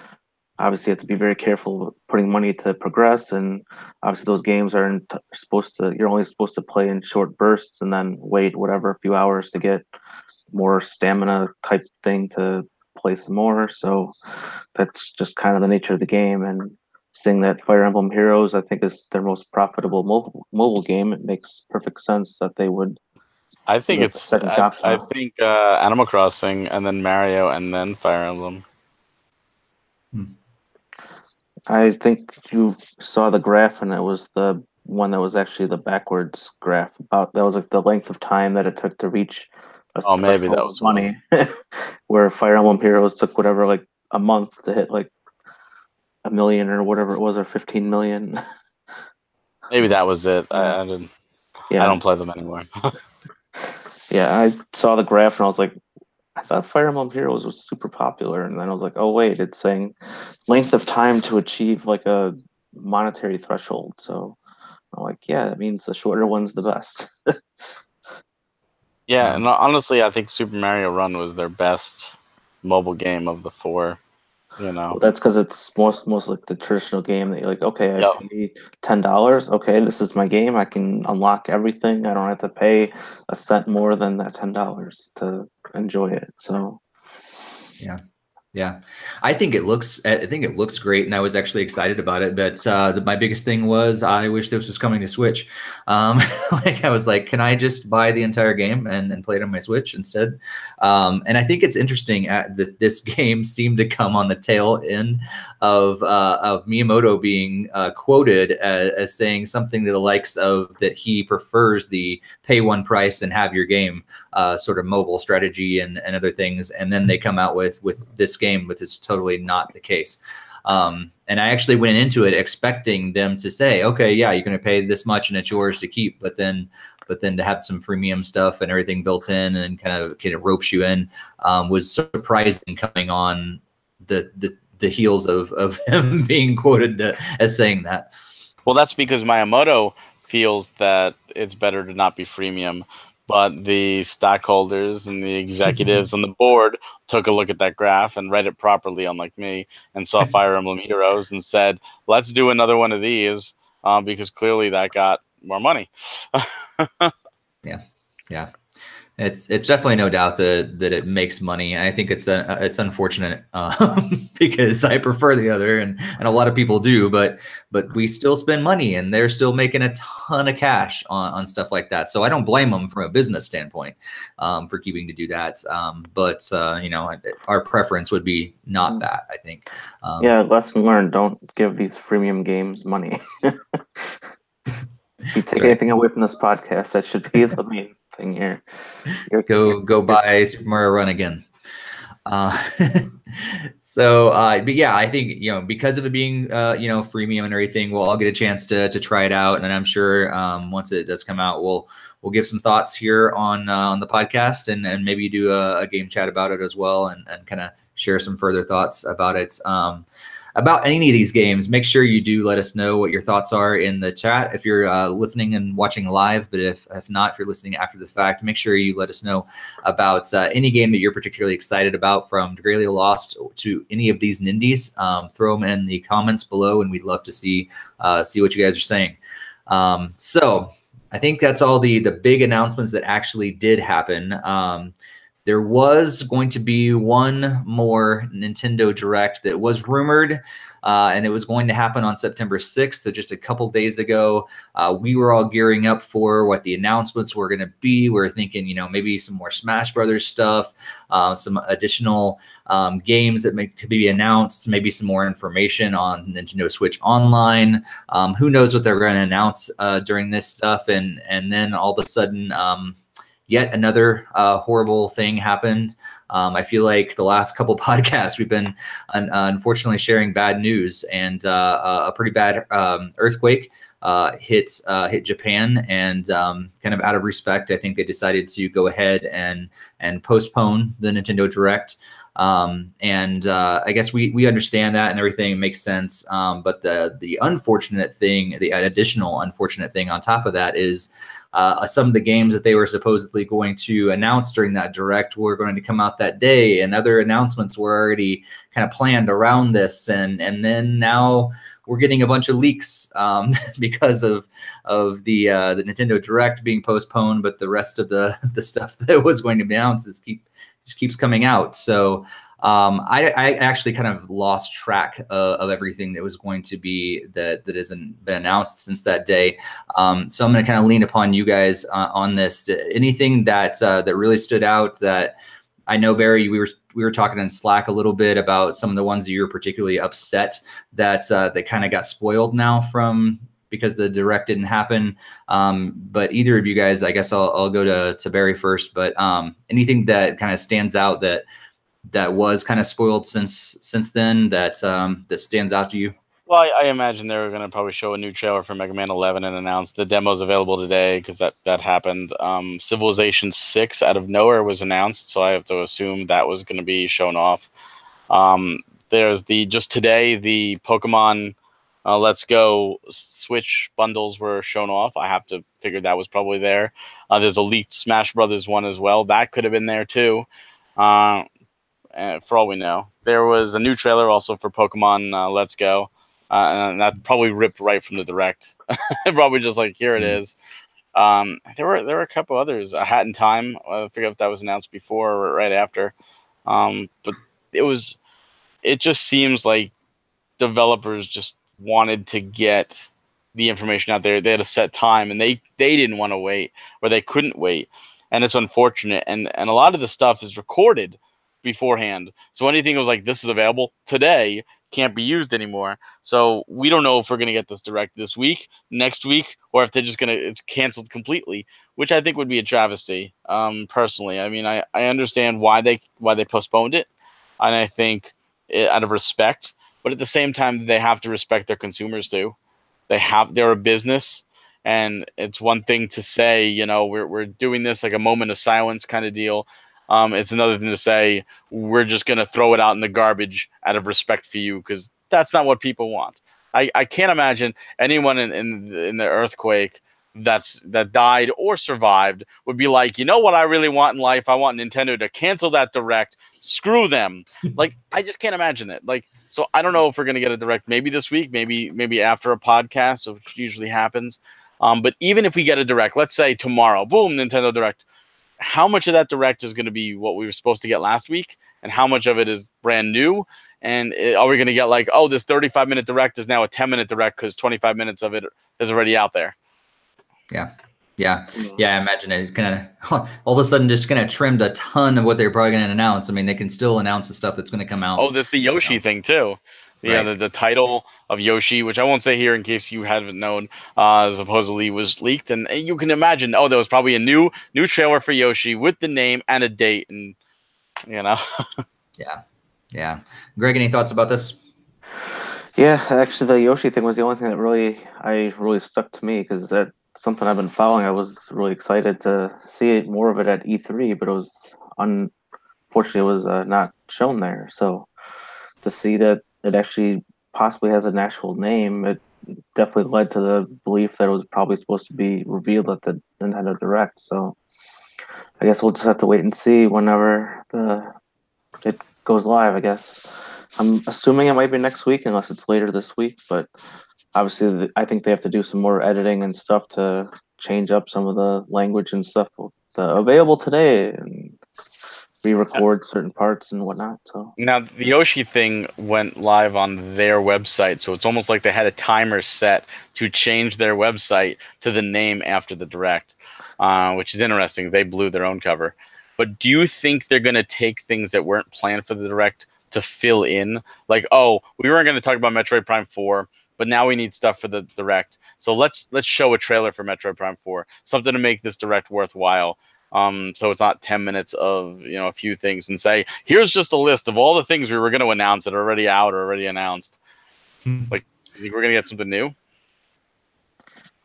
obviously you have to be very careful putting money to progress. And obviously those games aren't supposed to. You're only supposed to play in short bursts and then wait whatever a few hours to get more stamina type thing to play some more. So that's just kind of the nature of the game. And seeing that Fire Emblem Heroes, I think, is their most profitable mobile game, it makes perfect sense that they would. I think it's second capsule. I think Animal Crossing, and then Mario, and then Fire Emblem. I think you saw the graph, and it was the one that was actually the backwards graph. About that was like the length of time that it took to reach a Maybe that threshold was of money, where Fire Emblem Heroes took whatever, like a month to hit like 1 million or whatever it was, or 15 million. Maybe that was it. Yeah. I didn't. Yeah. I don't play them anymore. Yeah, I saw the graph and I was like, I thought Fire Emblem Heroes was super popular, and then I was like, oh wait, it's saying length of time to achieve like a monetary threshold. So I'm like, yeah, that means the shorter one's the best. Yeah, and honestly, I think Super Mario Run was their best mobile game of the four. You know, Well, that's because it's most like the traditional game that you're like, okay, I Yep. paid $10. Okay, this is my game. I can unlock everything. I don't have to pay a cent more than that $10 to enjoy it. So Yeah, I think it looks great, and I was actually excited about it. But my biggest thing was I wish this was coming to Switch. Like I was like, can I just buy the entire game and play it on my Switch instead? And I think it's interesting that this game seemed to come on the tail end of Miyamoto being quoted as saying something to the likes of that he prefers the pay one price and have your game sort of mobile strategy and other things, and then they come out with this game, which is totally not the case. And I actually went into it expecting them to say, okay, yeah, you're going to pay this much and it's yours to keep, but then to have some freemium stuff and everything built in and kind of ropes you in was surprising, coming on the heels of him being quoted as saying that. Well, that's because Miyamoto feels that it's better to not be freemium, but the stockholders and the executives on the board took a look at that graph and read it properly, unlike me, and saw Fire Emblem Heroes and said, let's do another one of these because clearly that got more money. Yeah. It's definitely no doubt that it makes money. I think it's unfortunate because I prefer the other, and a lot of people do, but we still spend money, and they're still making a ton of cash on stuff like that. So I don't blame them from a business standpoint for keeping to do that. But you know, our preference would be not that, I think. Yeah, lesson learned: don't give these freemium games money. If you take anything away from this podcast, that should be the main thing here. Go buy Super Mario Run again. But yeah, I think, you know, because of it being, you know, freemium and everything, we'll all get a chance to try it out. And I'm sure once it does come out, we'll give some thoughts here on the podcast and maybe do a game chat about it as well and kind of share some further thoughts about it. about any of these games, make sure you do let us know what your thoughts are in the chat if you're listening and watching live. But if not, if you're listening after the fact, make sure you let us know about any game that you're particularly excited about, from Greatly Lost to any of these Nindies. Throw them in the comments below, and we'd love to see what you guys are saying. So I think that's all the big announcements that actually did happen. There was going to be one more Nintendo Direct that was rumored, and it was going to happen on September 6th. So just a couple days ago, we were all gearing up for what the announcements were going to be. We were thinking, maybe some more Smash Brothers stuff, some additional games that could be announced, maybe some more information on Nintendo Switch Online. Who knows what they're going to announce during this stuff, and then all of a sudden, yet another horrible thing happened. I feel like the last couple podcasts we've been unfortunately sharing bad news, and a pretty bad earthquake hit Japan, and kind of out of respect, I think they decided to go ahead and postpone the Nintendo Direct. I guess we understand that and everything makes sense. But the unfortunate thing, the additional unfortunate thing on top of that is some of the games that they were supposedly going to announce during that Direct were going to come out that day, and other announcements were already kind of planned around this. And then now we're getting a bunch of leaks because of the Nintendo Direct being postponed, but the rest of the stuff that was going to be announced just keeps coming out. So I actually kind of lost track of everything that was going to be that hasn't been announced since that day. So I'm going to kind of lean upon you guys on this. Anything that really stood out that I know, Barry, we were talking in Slack a little bit about some of the ones that you were particularly upset that kind of got spoiled now because the Direct didn't happen. But either of you guys, I guess I'll go to Barry first. But anything that kind of stands out that was kind of spoiled since then that stands out to you? Well, I imagine they were going to probably show a new trailer for Mega Man 11 and announce the demo's available today, because that happened. Civilization 6 out of nowhere was announced, so I have to assume that was going to be shown off. There's just today, the Pokemon Let's Go Switch bundles were shown off. I have to figure that was probably there. There's a leaked Smash Brothers one as well. That could have been there too. For all we know, there was a new trailer also for Pokemon Let's Go, and that probably ripped right from the Direct. Probably just like, here it is. There were a couple others. A Hat in Time. I forget if that was announced before or right after. But it just seems like developers just wanted to get the information out there. They had a set time, and they didn't want to wait, or they couldn't wait, and it's unfortunate. And a lot of the stuff is recorded beforehand, so anything that was like, this is available today, can't be used anymore. So we don't know if we're going to get this Direct this week, next week, or if they're just it's canceled completely, which I think would be a travesty. Personally, I mean, I understand why they postponed it, and I think out of respect, but at the same time they have to respect their consumers too. They're a business, and it's one thing to say, we're doing this like a moment of silence kind of deal. It's another thing to say, we're just going to throw it out in the garbage out of respect for you, because that's not what people want. I can't imagine anyone in the earthquake that died or survived would be like, what I really want in life? I want Nintendo to cancel that Direct. Screw them. Like, I just can't imagine it. Like, so I don't know if we're going to get a Direct maybe this week, maybe after a podcast, which usually happens. But even if we get a Direct, let's say tomorrow, boom, Nintendo Direct. How much of that Direct is going to be what we were supposed to get last week, and how much of it is brand new? And are we going to get like, oh, this 35-minute Direct is now a 10-minute Direct because 25 minutes of it is already out there? Yeah. I imagine it's gonna all of a sudden just gonna trimmed a ton of what they're probably gonna announce. I mean, they can still announce the stuff that's gonna come out. Oh, there's the Yoshi thing too. Yeah, right. The title of Yoshi, which I won't say here in case you haven't known, supposedly was leaked, and you can imagine. Oh, there was probably a new trailer for Yoshi with the name and a date, and Yeah. Greg, any thoughts about this? Yeah, actually, the Yoshi thing was the only thing that really stuck to me, because that's something I've been following. I was really excited to see more of it at E3, but unfortunately it was not shown there. So to see that it actually possibly has an actual name, it definitely led to the belief that it was probably supposed to be revealed at the Nintendo Direct. So I guess we'll just have to wait and see whenever it goes live, I guess. I'm assuming it might be next week unless it's later this week, but obviously I think they have to do some more editing and stuff to change up some of the language and stuff available today and re-record certain parts and whatnot. So Now, the Yoshi thing went live on their website, so it's almost like they had a timer set to change their website to the name after the Direct, which is interesting. They blew their own cover. But do you think they're going to take things that weren't planned for the Direct to fill in? Like, oh, we weren't going to talk about Metroid Prime 4, but now we need stuff for the Direct. So let's show a trailer for Metroid Prime 4, something to make this Direct worthwhile. So it's not 10 minutes of a few things and say, here's just a list of all the things we were going to announce that are already out or already announced. Like, you think we're going to get something new?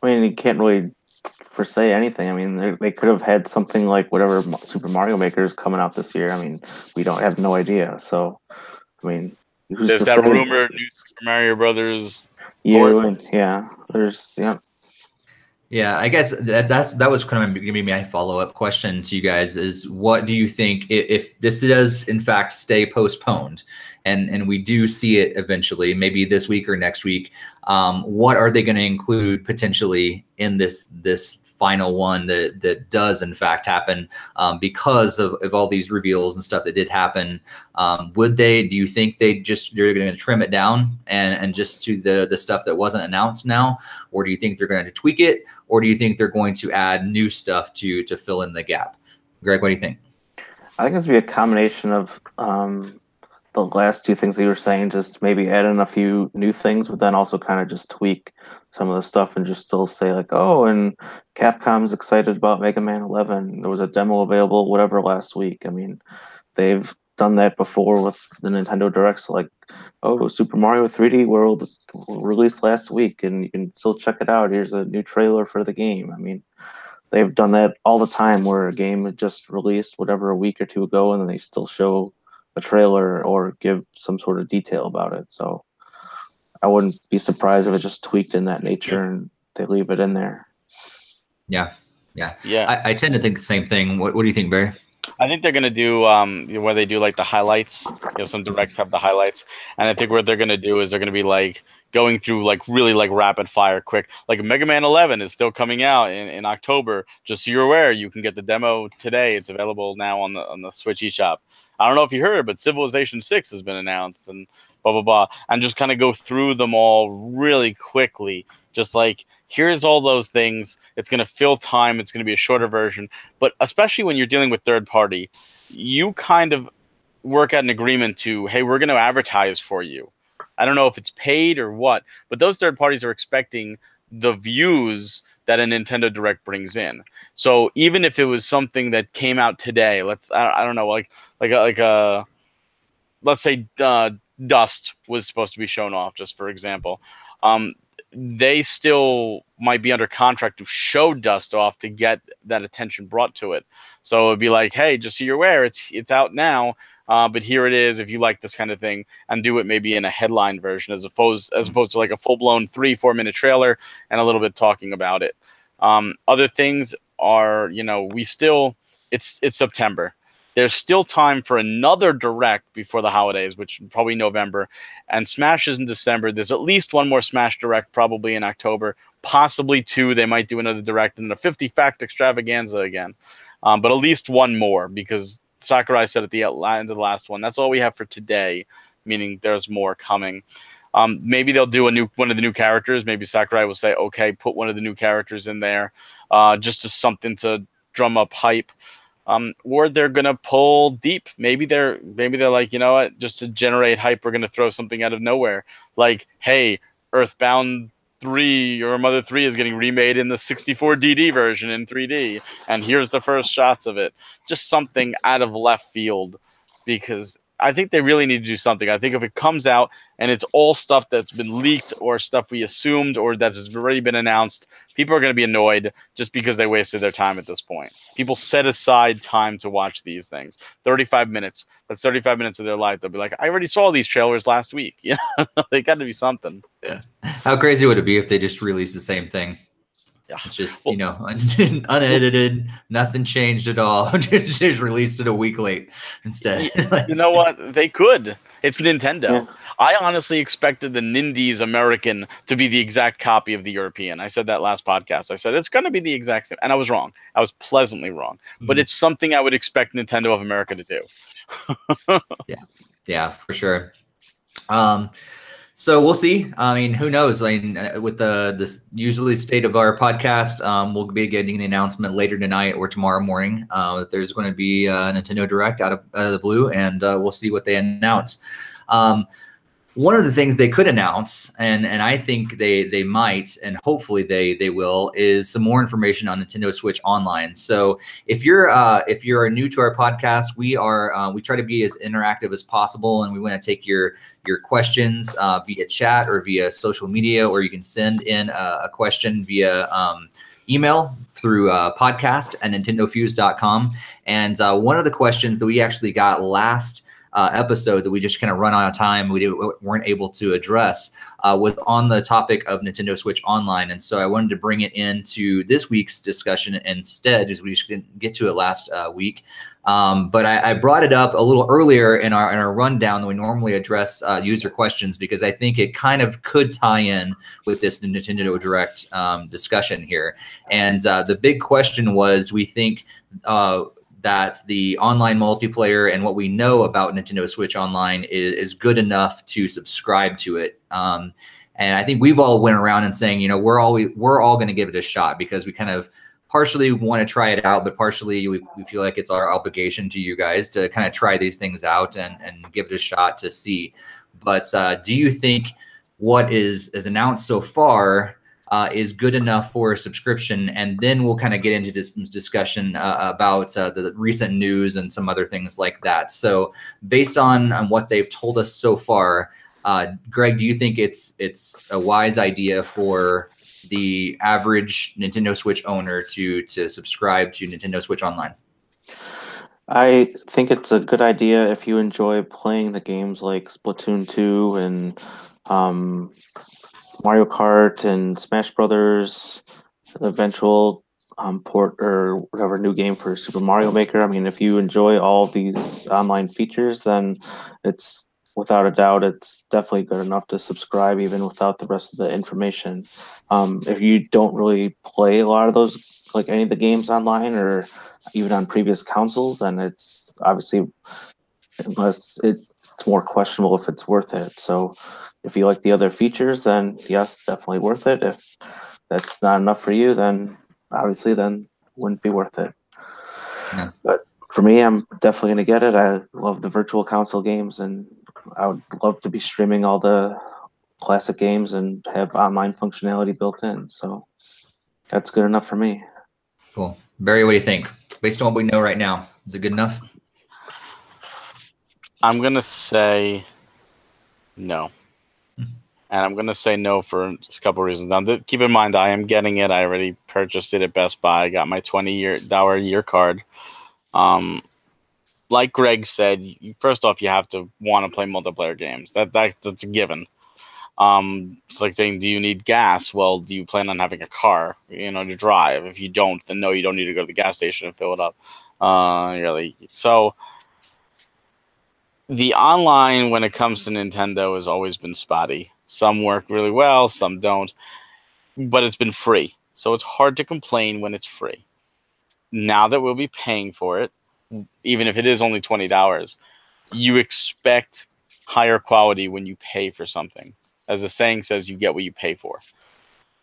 I mean, you can't really foresay anything. I mean, they could have had something like whatever Super Mario Maker is coming out this year. I mean, we don't have no idea. So, I mean, who's There's to that say? rumored new Super Mario Brothers. Yeah. There's Yeah, I guess that was kind of going to be my follow-up question to you guys is what do you think if this does in fact stay postponed and we do see it eventually, maybe this week or next week, what are they going to include potentially in this final one that does in fact happen because of all these reveals and stuff that did happen? Do you think they're going to trim it down and just to the stuff that wasn't announced now, or do you think they're going to tweak it, or do you think they're going to add new stuff to fill in the gap? Greg, what do you think? I think it's going to be a combination of the last two things that you were saying, just maybe add in a few new things, but then also kind of just tweak some of the stuff and just still say like, oh, and Capcom's excited about Mega Man 11. There was a demo available, whatever, last week. I mean, they've done that before with the Nintendo Directs, like, oh, Super Mario 3D World released last week, and you can still check it out. Here's a new trailer for the game. I mean, they've done that all the time where a game had just released whatever a week or two ago, and then they still show a trailer or give some sort of detail about it. So I wouldn't be surprised if it just tweaked in that nature and they leave it in there. Yeah. Yeah. I tend to think the same thing. What do you think, Barry? I think they're going to do where they do like the highlights. Some directs have the highlights, and I think what they're going to do is they're going to be like going through like really like rapid fire quick. Like Mega Man 11 is still coming out in October. Just so you're aware, you can get the demo today. It's available now on the Switch eShop. I don't know if you heard, but Civilization 6 has been announced and blah blah blah, and just kind of go through them all really quickly. Just like, here's all those things. It's going to fill time. It's going to be a shorter version. But especially when you're dealing with third party, you kind of work out an agreement to, hey, we're going to advertise for you. I don't know if it's paid or what, but those third parties are expecting the views that a Nintendo Direct brings in. So even if it was something that came out today, I don't know, like let's say Dust was supposed to be shown off, just for example. They still might be under contract to show Dust off to get that attention brought to it. So it'd be like, hey, just so you're aware, it's out now, but here it is if you like this kind of thing, and do it maybe in a headline version as opposed to like a full-blown 3-4 minute trailer and a little bit talking about it. Other things are, it's September. There's still time for another Direct before the holidays, which is probably November, and Smash is in December. There's at least one more Smash Direct probably in October, possibly two. They might do another Direct and a 50-fact extravaganza again, but at least one more, because Sakurai said at the end of the last one, that's all we have for today, meaning there's more coming. Maybe they'll do one of the new characters. Maybe Sakurai will say, okay, put one of the new characters in there, just as something to drum up hype. Or they're gonna pull deep. Maybe they're like, you know what, just to generate hype, we're gonna throw something out of nowhere. Like, hey, Earthbound 3 or Mother 3 is getting remade in the 64 DD version in 3D, and here's the first shots of it. Just something out of left field, because I think they really need to do something. I think if it comes out and it's all stuff that's been leaked or stuff we assumed or that has already been announced, people are going to be annoyed just because they wasted their time at this point. People set aside time to watch these things. 35 minutes. That's 35 minutes of their life. They'll be like, I already saw these trailers last week. You know, they got to be something. Yeah. How crazy would it be if they just released the same thing? Yeah. It's just, you know, unedited, nothing changed at all. just released it a week late instead. You know what? They could. It's Nintendo. Yeah. I honestly expected the Nindies American to be the exact copy of the European. I said that last podcast. I said it's going to be the exact same. And I was wrong. I was pleasantly wrong. But it's something I would expect Nintendo of America to do. Yeah, for sure. So we'll see. I mean, who knows? I mean, with this usually state of our podcast, we'll be getting the announcement later tonight or tomorrow morning that there's going to be a Nintendo Direct out of the blue, and we'll see what they announce. One of the things they could announce, and I think they might, and hopefully they will, is some more information on Nintendo Switch Online. So if you're new to our podcast, we try to be as interactive as possible, and we want to take your questions via chat or via social media, or you can send in a question via email through podcast@nintendofuse.com. And one of the questions that we actually got last episode that we just kind of run out of time, we weren't able to address, was on the topic of Nintendo Switch Online. And so I wanted to bring it into this week's discussion instead, as we just didn't get to it last week. But I brought it up a little earlier in our rundown than we normally address user questions, because I think it kind of could tie in with this Nintendo Direct discussion here. And the big question was, we think that the online multiplayer and what we know about Nintendo Switch Online is good enough to subscribe to it. And I think we've all went around and saying, you know, we're all going to give it a shot, because we kind of partially want to try it out, but partially we feel like it's our obligation to you guys to kind of try these things out and give it a shot to see. But do you think what is announced so far is good enough for a subscription? And then we'll kind of get into this discussion about the recent news and some other things like that. So based on what they've told us so far, Greg, do you think it's a wise idea for the average Nintendo Switch owner to subscribe to Nintendo Switch Online? I think it's a good idea if you enjoy playing the games like Splatoon 2 and Mario Kart and Smash Brothers, the eventual port or whatever new game for Super Mario Maker. I mean, if you enjoy all these online features, then it's without a doubt, it's definitely good enough to subscribe even without the rest of the information. If you don't really play a lot of those, like any of the games online or even on previous consoles, then it's obviously, unless it's more questionable if it's worth it. So if you like the other features, then yes, definitely worth it. If that's not enough for you, then obviously then wouldn't be worth it. Yeah. But for me, I'm definitely going to get it. I love the virtual console games, and I would love to be streaming all the classic games and have online functionality built in. So that's good enough for me. Cool. Barry, what do you think? Based on what we know right now, is it good enough? I'm going to say no. And I'm going to say no for just a couple of reasons. Now, keep in mind, I am getting it. I already purchased it at Best Buy. I got my $20 card. Like Greg said, first off, you have to want to play multiplayer games. That's a given. It's like saying, do you need gas? Well, do you plan on having a car, to drive? If you don't, then no, you don't need to go to the gas station and fill it up. So the online, when it comes to Nintendo, has always been spotty. Some work really well, some don't, but it's been free. So it's hard to complain when it's free. Now that we'll be paying for it, even if it is only $20, you expect higher quality when you pay for something. As the saying says, you get what you pay for.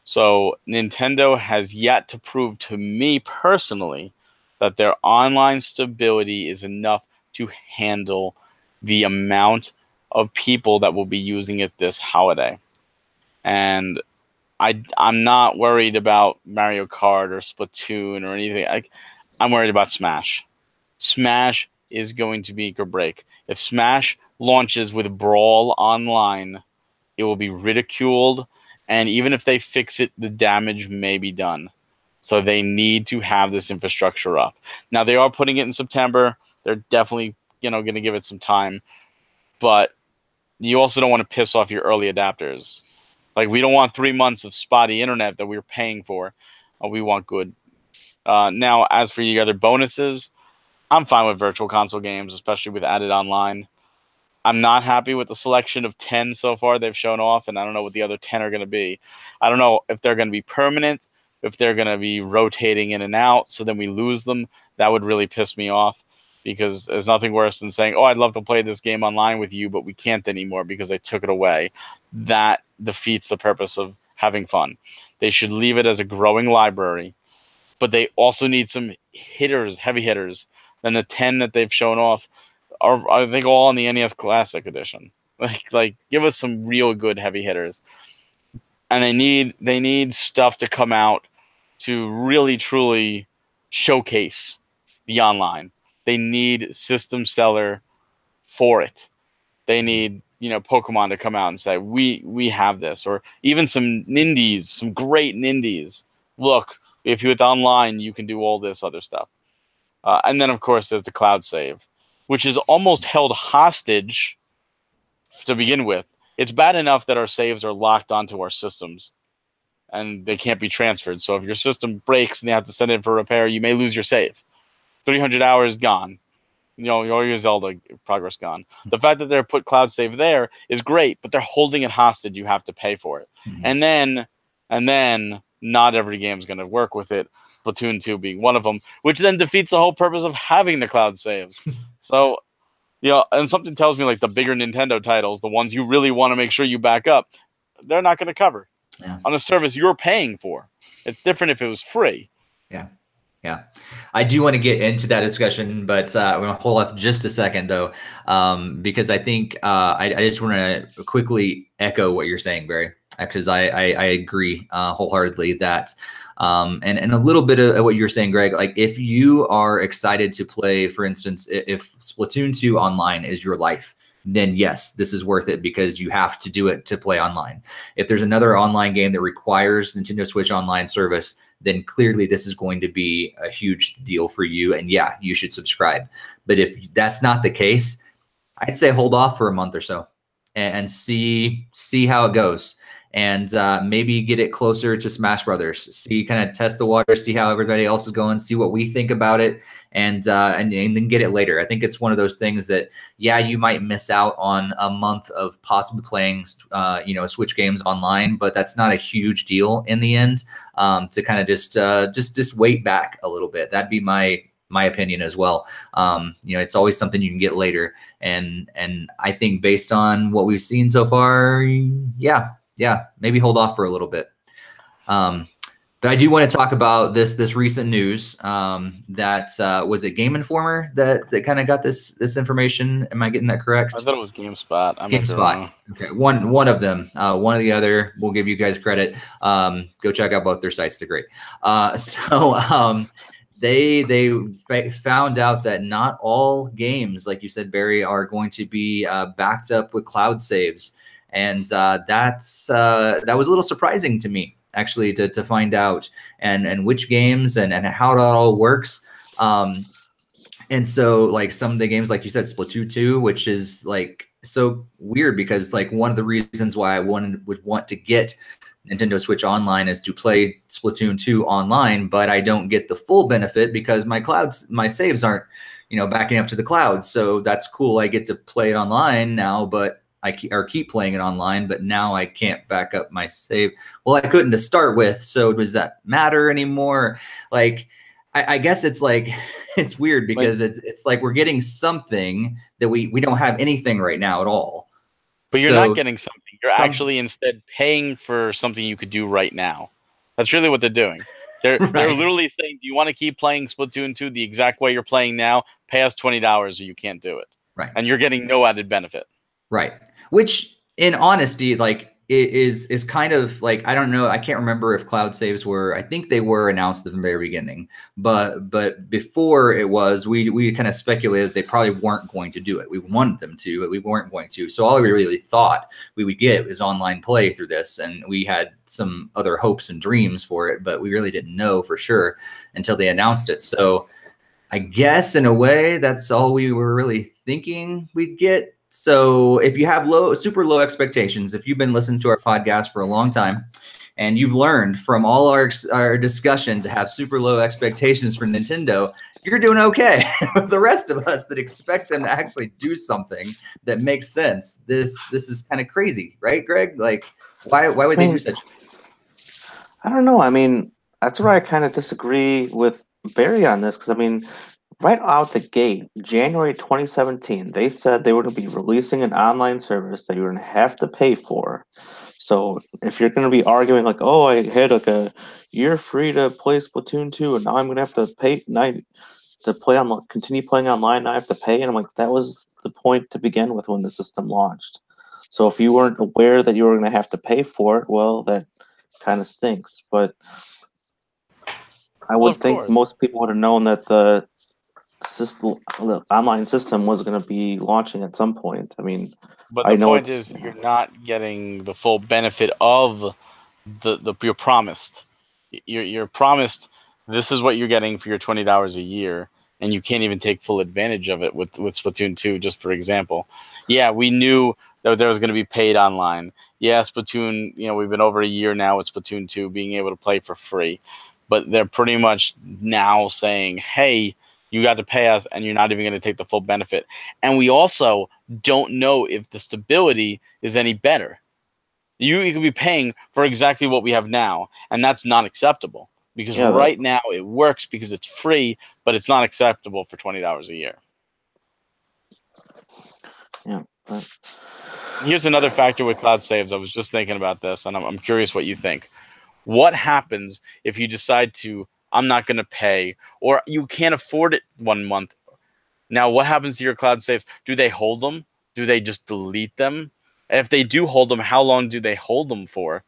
So Nintendo has yet to prove to me personally that their online stability is enough to handle the amount of people that will be using it this holiday. And I'm not worried about Mario Kart or Splatoon or anything. I'm worried about Smash. Smash is going to make or break. If Smash launches with Brawl Online, it will be ridiculed, and even if they fix it, the damage may be done. So they need to have this infrastructure up. Now, they are putting it in September. They're definitely, going to give it some time. But you also don't want to piss off your early adapters. Like, we don't want 3 months of spotty internet that we're paying for. We want good. Now, as for the other bonuses, I'm fine with virtual console games, especially with added online. I'm not happy with the selection of 10 so far they've shown off, and I don't know what the other 10 are going to be. I don't know if they're going to be permanent, if they're going to be rotating in and out, so then we lose them. That would really piss me off, because there's nothing worse than saying, oh, I'd love to play this game online with you, but we can't anymore because they took it away. That defeats the purpose of having fun. They should leave it as a growing library, but they also need some hitters, heavy hitters, than the 10 that they've shown off. Are I think all in the NES Classic Edition. Like give us some real good heavy hitters. And they need stuff to come out to really truly showcase the online. They need system seller for it. They need, Pokemon to come out and say, we have this, or even some Nindies, some great Nindies. Look, if you're online, you can do all this other stuff. And then, of course, there's the cloud save, which is almost held hostage to begin with. It's bad enough that our saves are locked onto our systems and they can't be transferred. So if your system breaks and you have to send it for repair, you may lose your save. 300 hours gone. All your Zelda progress gone. The fact that they're put cloud save there is great, but they're holding it hostage. You have to pay for it. Mm-hmm. And then not every game is going to work with it. Splatoon 2 being one of them, which then defeats the whole purpose of having the cloud saves. So, and something tells me like the bigger Nintendo titles, the ones you really want to make sure you back up, they're not going to cover on a service you're paying for. It's different if it was free. Yeah, I do want to get into that discussion, but I'm going to hold off just a second, though, because I think I just want to quickly echo what you're saying, Barry, because I agree wholeheartedly that, and a little bit of what you're saying, Greg, like if you are excited to play, for instance, if Splatoon 2 online is your life, then yes, this is worth it because you have to do it to play online. If there's another online game that requires Nintendo Switch Online service, then clearly this is going to be a huge deal for you. And yeah, you should subscribe. But if that's not the case, I'd say hold off for a month or so and see how it goes. And maybe get it closer to Smash Brothers. See, kind of test the water, see how everybody else is going, see what we think about it, and then get it later. I think it's one of those things that, yeah, you might miss out on a month of possibly playing, Switch games online, but that's not a huge deal in the end. To kind of just wait back a little bit. That'd be my opinion as well. It's always something you can get later, and I think based on what we've seen so far, yeah, maybe hold off for a little bit. But I do want to talk about this recent news that was it Game Informer that kind of got this information. Am I getting that correct? I thought it was GameSpot. GameSpot. Okay, one of them. One or the other. We'll give you guys credit. Go check out both their sites. They're great. They found out that not all games, like you said, Barry, are going to be backed up with cloud saves. And that was a little surprising to me, actually, to find out and which games and how it all works. And so like some of the games, like you said, Splatoon 2, which is like so weird because like one of the reasons why I would want to get Nintendo Switch Online is to play Splatoon 2 online, but I don't get the full benefit because my saves aren't, backing up to the cloud. So that's cool. I get to play it online now, but I keep playing it online, but now I can't back up my save. Well, I couldn't to start with. So does that matter anymore? Like, I guess it's like, it's weird because it's like we're getting something that we don't have anything right now at all. But you're not getting something. You're actually instead paying for something you could do right now. That's really what they're doing. They're literally saying, do you want to keep playing Splatoon 2 the exact way you're playing now? Pay us $20 or you can't do it. Right. And you're getting no added benefit. Right. Which, in honesty, like is kind of like, I don't know, I can't remember if cloud saves were, I think they were announced at the very beginning, but before it was, we kind of speculated they probably weren't going to do it. We wanted them to, but we weren't going to. So all we really thought we would get was online play through this, and we had some other hopes and dreams for it, but we really didn't know for sure until they announced it. So I guess in a way that's all we were really thinking we'd get. So if you have super low expectations, if you've been listening to our podcast for a long time and you've learned from all our discussion to have super low expectations for Nintendo, you're doing okay. The rest of us that expect them to actually do something that makes sense, this is kind of crazy, right, Greg? Like, why would they do such? I don't know. I mean, that's where I kind of disagree with Barry on this, because I mean, right out the gate, January 2017, they said they were going to be releasing an online service that you're going to have to pay for. So if you're going to be arguing like, oh, I had like a year free to play Splatoon 2, and now I'm going to have to pay to play on, continue playing online, now I have to pay. And I'm like, that was the point to begin with when the system launched. So if you weren't aware that you were going to have to pay for it, well, that kind of stinks. But I would think most people would have known that the online system was going to be launching at some point. I mean, but the point is, you're not getting the full benefit of the you're promised. You're promised this is what you're getting for your $20 a year, and you can't even take full advantage of it with Splatoon 2. Just for example, yeah, we knew that there was going to be paid online. Yeah, Splatoon. We've been over a year now with Splatoon 2 being able to play for free, but they're pretty much now saying, hey, you got to pay us, and you're not even going to take the full benefit. And we also don't know if the stability is any better. You could be paying for exactly what we have now, and that's not acceptable. Because right now it works because it's free, but it's not acceptable for $20 a year. Yeah. Here's another factor with cloud saves. I was just thinking about this, and I'm curious what you think. What happens if you decide to, I'm not going to pay, or you can't afford it 1 month? Now, what happens to your cloud saves? Do they hold them? Do they just delete them? If they do hold them, how long do they hold them for?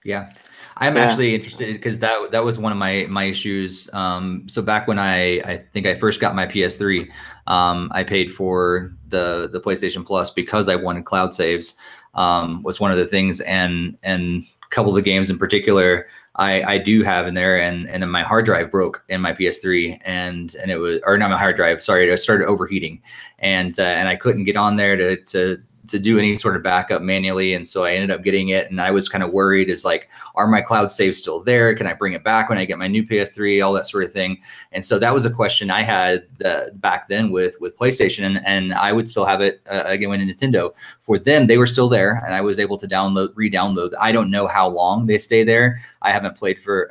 Yeah, I'm actually interested because that was one of my issues. So back when I think I first got my PS3, I paid for the PlayStation Plus because I wanted cloud saves. Was one of the things, and a couple of the games in particular I do have in there, and then my hard drive broke in my PS3, and it was, or not my hard drive, sorry, it started overheating, and I couldn't get on there to do any sort of backup manually. And so I ended up getting it. And I was kind of worried, is like, are my cloud saves still there? Can I bring it back when I get my new PS3, all that sort of thing. And so that was a question I had back then with PlayStation, and I would still have it again with Nintendo. For them, they were still there, and I was able to re-download. I don't know how long they stay there. I haven't paid for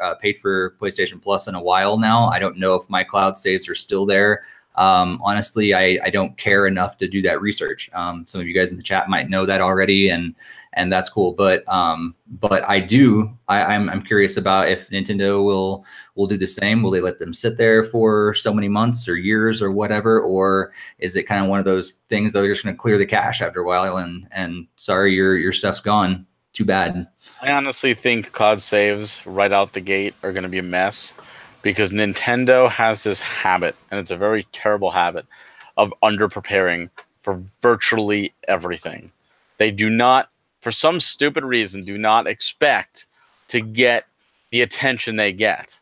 PlayStation Plus in a while now. I don't know if my cloud saves are still there. Honestly, I don't care enough to do that research. Some of you guys in the chat might know that already, and that's cool. But I'm curious about if Nintendo will do the same. Will they let them sit there for so many months or years or whatever, or is it kind of one of those things that they're just going to clear the cache after a while and sorry, your stuff's gone. Too bad. I honestly think cloud saves right out the gate are going to be a mess. Because Nintendo has this habit, and it's a very terrible habit, of under-preparing for virtually everything. They do not, for some stupid reason, do not expect to get the attention they get.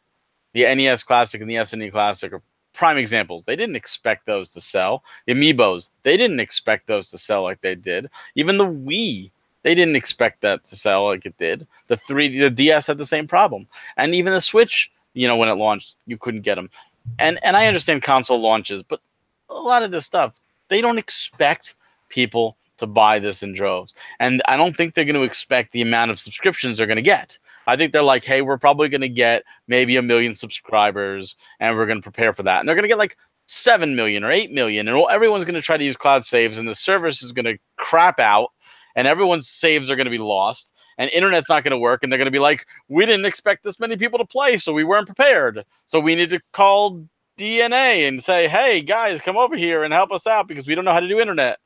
The NES Classic and the SNES Classic are prime examples. They didn't expect those to sell. The Amiibos, they didn't expect those to sell like they did. Even the Wii, they didn't expect that to sell like it did. The DS had the same problem. And even the Switch, when it launched, you couldn't get them. And I understand console launches, but a lot of this stuff, they don't expect people to buy this in droves. And I don't think they're going to expect the amount of subscriptions they're going to get. I think they're like, hey, we're probably going to get maybe 1 million subscribers, and we're going to prepare for that. And they're going to get like 7 million or 8 million, and everyone's going to try to use cloud saves, and the service is going to crap out, and everyone's saves are going to be lost. And internet's not going to work, and they're going to be like, we didn't expect this many people to play, so we weren't prepared. So we need to call DNA and say, hey, guys, come over here and help us out because we don't know how to do internet.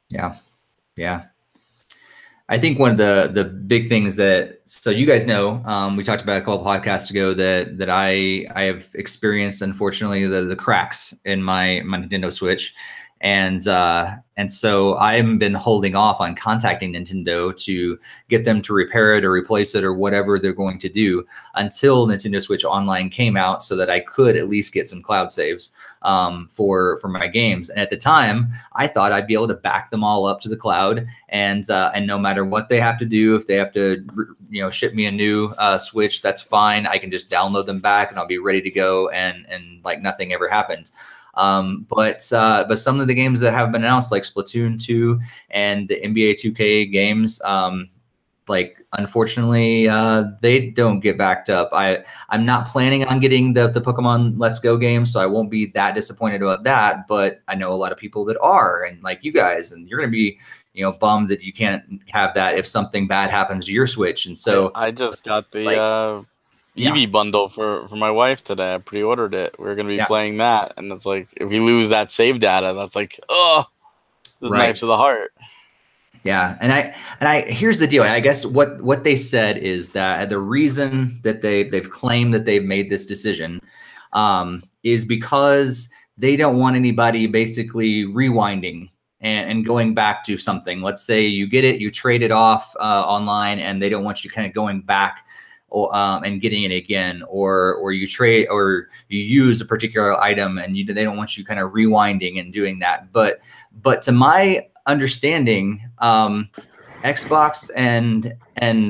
Yeah. I think one of the big things that, so you guys know, we talked about a couple podcasts ago that I have experienced, unfortunately, the cracks in my Nintendo Switch, and so I've been holding off on contacting Nintendo to get them to repair it or replace it or whatever they're going to do until Nintendo Switch Online came out, so that I could at least get some cloud saves for my games. And at the time, I thought I'd be able to back them all up to the cloud, and no matter what they have to do, if they have to, ship me a new Switch, that's fine. I can just download them back, and I'll be ready to go, and like nothing ever happened. But some of the games that have been announced, like Splatoon 2 and the NBA 2K games, like unfortunately, they don't get backed up. I'm not planning on getting the Pokemon Let's Go game, so I won't be that disappointed about that. But I know a lot of people that are, and like you guys, and you're gonna be, bummed that you can't have that if something bad happens to your Switch. And so I just got the Eevee bundle for my wife today. I pre-ordered it. We're gonna be playing that, and it's like, if we lose that save data, that's like, oh, this knife to the heart. Yeah, and I here's the deal. I guess what they said is that the reason that they've claimed that they've made this decision is because they don't want anybody basically rewinding and going back to something. Let's say you get it, you trade it off online, and they don't want you kind of going back and getting it again, or you trade or you use a particular item and they don't want you kind of rewinding and doing that. But to my understanding, Xbox and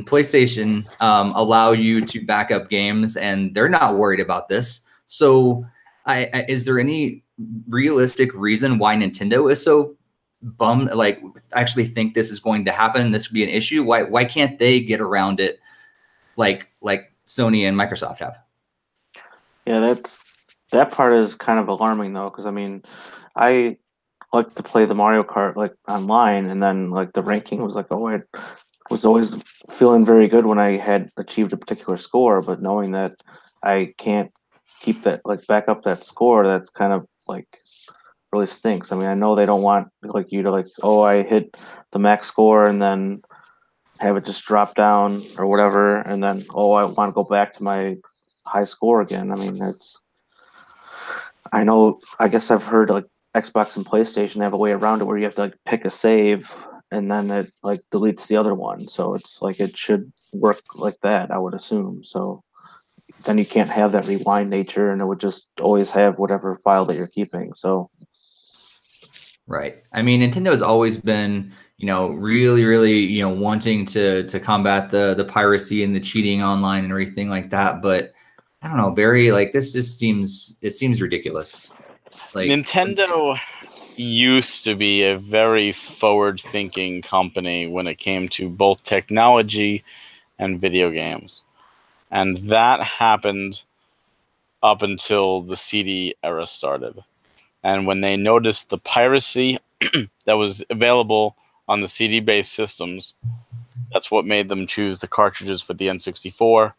PlayStation allow you to back up games, and they're not worried about this. So is there any realistic reason why Nintendo is so bummed, like actually think this is going to happen, this would be an issue? Why can't they get around it like Sony and Microsoft have? Yeah, that part is kind of alarming though, because I mean, I like to play the Mario Kart like online, and then like the ranking was like, oh, I was always feeling very good when I had achieved a particular score, but knowing that I can't keep that, like back up that score, that's kind of like really stinks. I mean, I know they don't want like you to like, oh, I hit the max score and then have it just drop down or whatever, and then, oh, I want to go back to my high score again. I mean, I know, I guess I've heard like Xbox and PlayStation have a way around it where you have to like pick a save and then it like deletes the other one. So it's like, it should work like that, I would assume. So then you can't have that rewind nature, and it would just always have whatever file that you're keeping. So right. I mean, Nintendo has always been, really, really, wanting to combat the piracy and the cheating online and everything like that. But I don't know, Barry, like this just seems ridiculous. Like Nintendo used to be a very forward-thinking company when it came to both technology and video games. And that happened up until the CD era started. And when they noticed the piracy that was available on the CD-based systems, that's what made them choose the cartridges for the N64.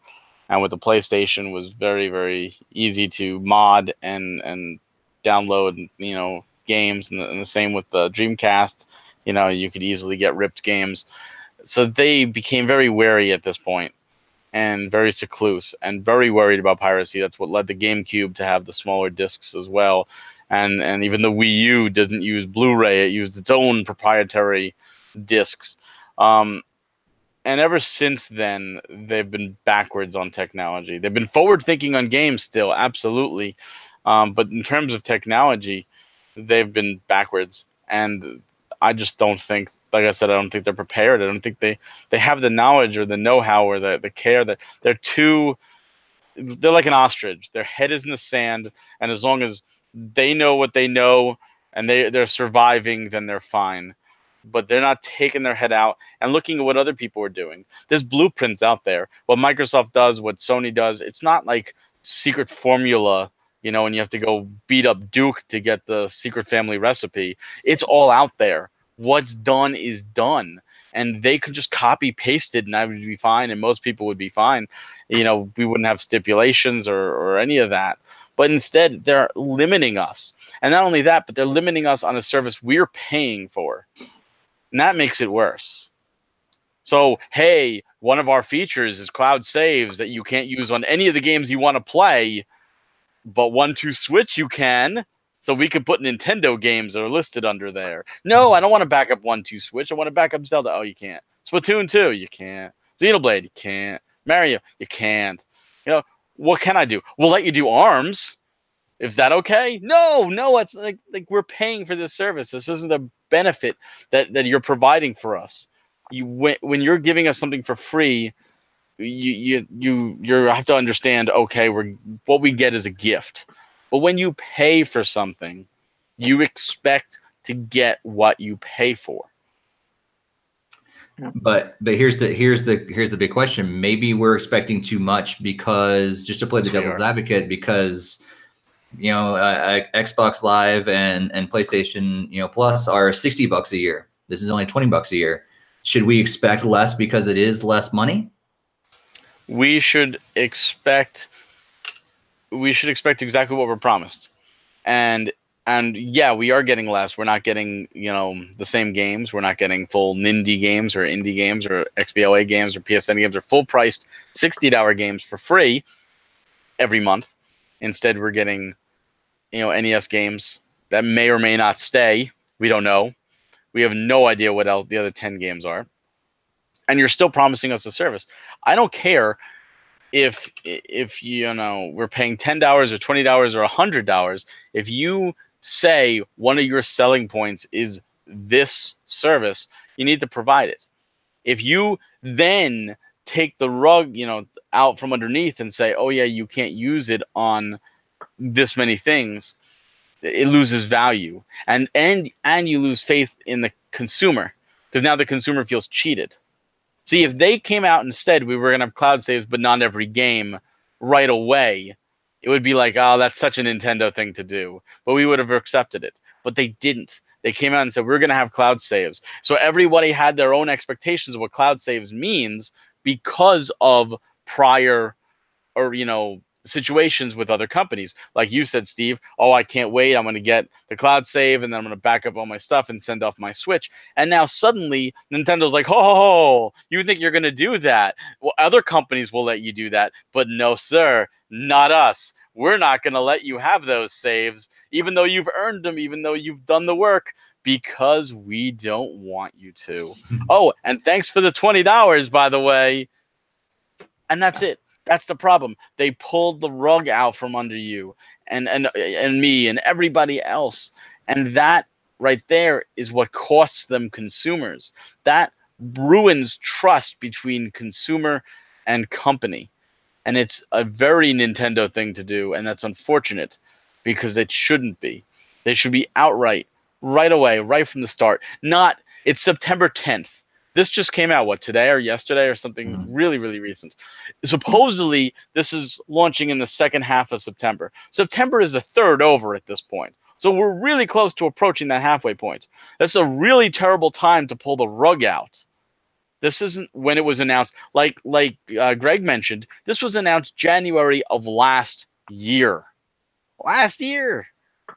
And with the PlayStation, was very, very easy to mod and download, games. And the same with the Dreamcast. You could easily get ripped games. So they became very wary at this point, and very secluse, and very worried about piracy. That's what led the GameCube to have the smaller discs as well. And even the Wii U doesn't use Blu-ray; it used its own proprietary discs. And ever since then, they've been backwards on technology. They've been forward-thinking on games still, absolutely. But in terms of technology, they've been backwards. And I just don't think, like I said, I don't think they're prepared. I don't think they have the knowledge or the know-how or the care. That they're like an ostrich. Their head is in the sand, and as long as they know what they know and they're surviving, then they're fine. But they're not taking their head out and looking at what other people are doing. There's blueprints out there. What Microsoft does, what Sony does, it's not like secret formula, and you have to go beat up Duke to get the secret family recipe. It's all out there. What's done is done. And they could just copy paste it, and that would be fine, and most people would be fine. We wouldn't have stipulations or any of that. But instead, they're limiting us. And not only that, but they're limiting us on a service we're paying for. And that makes it worse. So, hey, one of our features is cloud saves that you can't use on any of the games you want to play, but 1-2 Switch you can. So we could put Nintendo games that are listed under there. No, I don't want to back up 1-2 Switch. I want to back up Zelda. Oh, you can't. Splatoon 2, you can't. Xenoblade, you can't. Mario, you can't. You know, what can I do? We'll let you do ARMS. Is that okay? No, it's like we're paying for this service. This isn't a benefit that you're providing for us. When you're giving us something for free, you have to understand, okay, what we get is a gift. But when you pay for something, you expect to get what you pay for. But here's the big question. Maybe we're expecting too much, because just to play the devil's advocate, because Xbox Live and PlayStation Plus are $60 a year. This is only $20 a year. Should we expect less because it is less money? We should expect exactly what we're promised. And yeah, we are getting less. We're not getting, the same games. We're not getting full Nindie games or indie games or XBLA games or PSN games or full priced $60 games for free every month. Instead, we're getting, NES games that may or may not stay. We don't know. We have no idea what else the other 10 games are. And you're still promising us a service. I don't care if we're paying $10 or $20 or $100. If you say one of your selling points is this service, you need to provide it. If you then take the rug out from underneath and say, oh yeah, you can't use it on this many things, it loses value, and you lose faith in the consumer, because now the consumer feels cheated. See, if they came out and said we were going to have cloud saves, but not every game right away, it would be like, oh, that's such a Nintendo thing to do. But we would have accepted it. But they didn't. They came out and said, we're going to have cloud saves. So everybody had their own expectations of what cloud saves means because of prior or, situations with other companies. Like you said, Steve, oh, I can't wait. I'm going to get the cloud save, and then I'm going to back up all my stuff and send off my Switch. And now suddenly Nintendo's like, oh, you think you're going to do that? Well, other companies will let you do that, but no, sir, not us. We're not going to let you have those saves, even though you've earned them, even though you've done the work, because we don't want you to. Oh, and thanks for the $20, by the way. And that's it. That's the problem. They pulled the rug out from under you and me and everybody else. And that right there is what costs them consumers. That ruins trust between consumer and company. And it's a very Nintendo thing to do. And that's unfortunate, because it shouldn't be. They should be outright, right away, right from the start. It's September 10th. This just came out, today or yesterday or something really, really recent. Supposedly, this is launching in the second half of September. September is a third over at this point. So we're really close to approaching that halfway point. That's a really terrible time to pull the rug out. This isn't when it was announced. Like Greg mentioned, this was announced January of last year.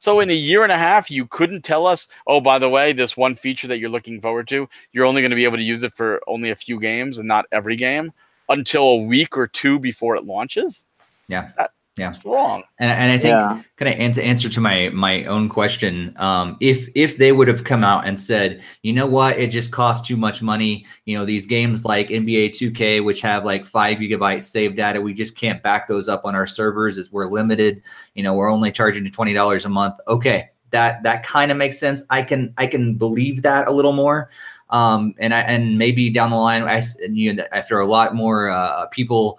So in a year and a half, you couldn't tell us, oh, by the way, this one feature that you're looking forward to, you're only going to be able to use it for only a few games and not every game until a week or two before it launches? Yeah. That's wrong. And I think kind of answer to my own question, if they would have come out and said, you know what, it just costs too much money. These games like NBA 2K, which have like 5 GB save data, we just can't back those up on our servers as we're limited. We're only charging $20 a month. Okay, that kind of makes sense. I can believe that a little more. And maybe down the line, after a lot more people,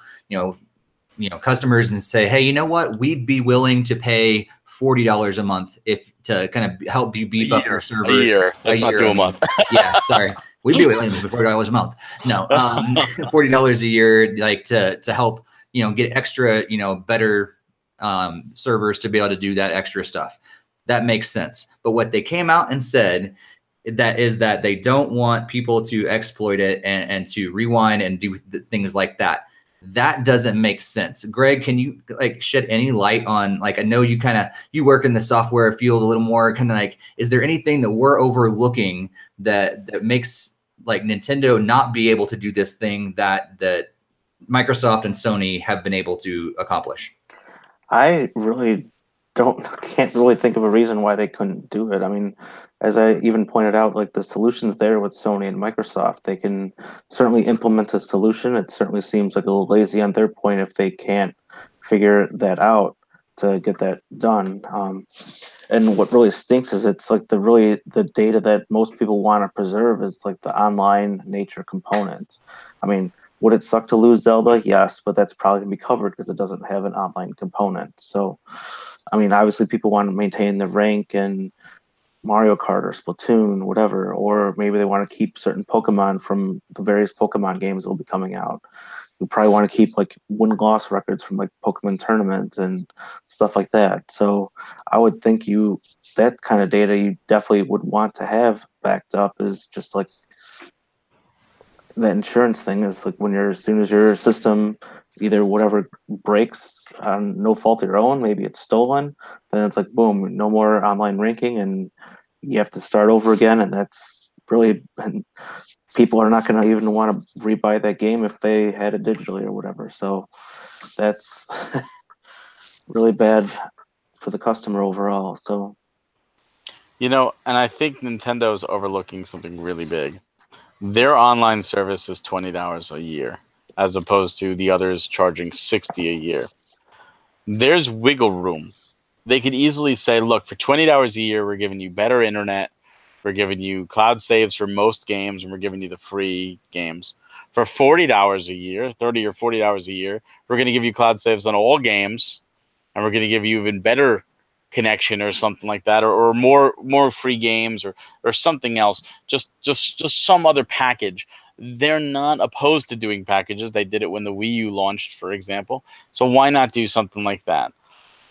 customers, and say, hey, you know what, we'd be willing to pay $40 a month to kind of help you beef up your servers. A year. Let's not do a month. Yeah, sorry. We'd be willing for $40 a month. No, $40 a year, like to help, get extra, better servers to be able to do that extra stuff. That makes sense. But what they came out and said that they don't want people to exploit it and to rewind and do things like that. That doesn't make sense. Greg, can you shed any light on, I know you work in the software field a little more, is there anything that we're overlooking that makes like Nintendo not be able to do this thing that Microsoft and Sony have been able to accomplish? I really can't really think of a reason why they couldn't do it. I mean, as I even pointed out, like the solutions there with Sony and Microsoft, they can certainly implement a solution. It certainly seems like a little lazy on their point if they can't figure that out to get that done. And what really stinks is it's like the data that most people want to preserve is like the online nature component. I mean, would it suck to lose Zelda? Yes, but that's probably gonna be covered because it doesn't have an online component. So, I mean, obviously people want to maintain the rank and Mario Kart or Splatoon, whatever, or maybe they want to keep certain Pokemon from the various Pokemon games that will be coming out. You probably want to keep like win-loss records from like Pokemon tournaments and stuff like that. So I would think that kind of data you definitely would want to have backed up is just like that insurance thing is like as soon as your system either whatever breaks on no fault of your own, maybe it's stolen, then it's like boom, no more online ranking and you have to start over again, and that's really, and people are not going to even want to rebuy that game if they had it digitally or whatever. So that's really bad for the customer overall. So And I think Nintendo's overlooking something really big. Their online service is $20 a year, as opposed to the others charging $60 a year. There's wiggle room. They could easily say, look, for $20 a year, we're giving you better internet, we're giving you cloud saves for most games, and we're giving you the free games. For $40 a year, $30 or $40 a year, we're going to give you cloud saves on all games, and we're going to give you even better connection or something like that, or more free games, or something else, just some other package. They're not opposed to doing packages. They did it when the Wii U launched, for example. So why not do something like that,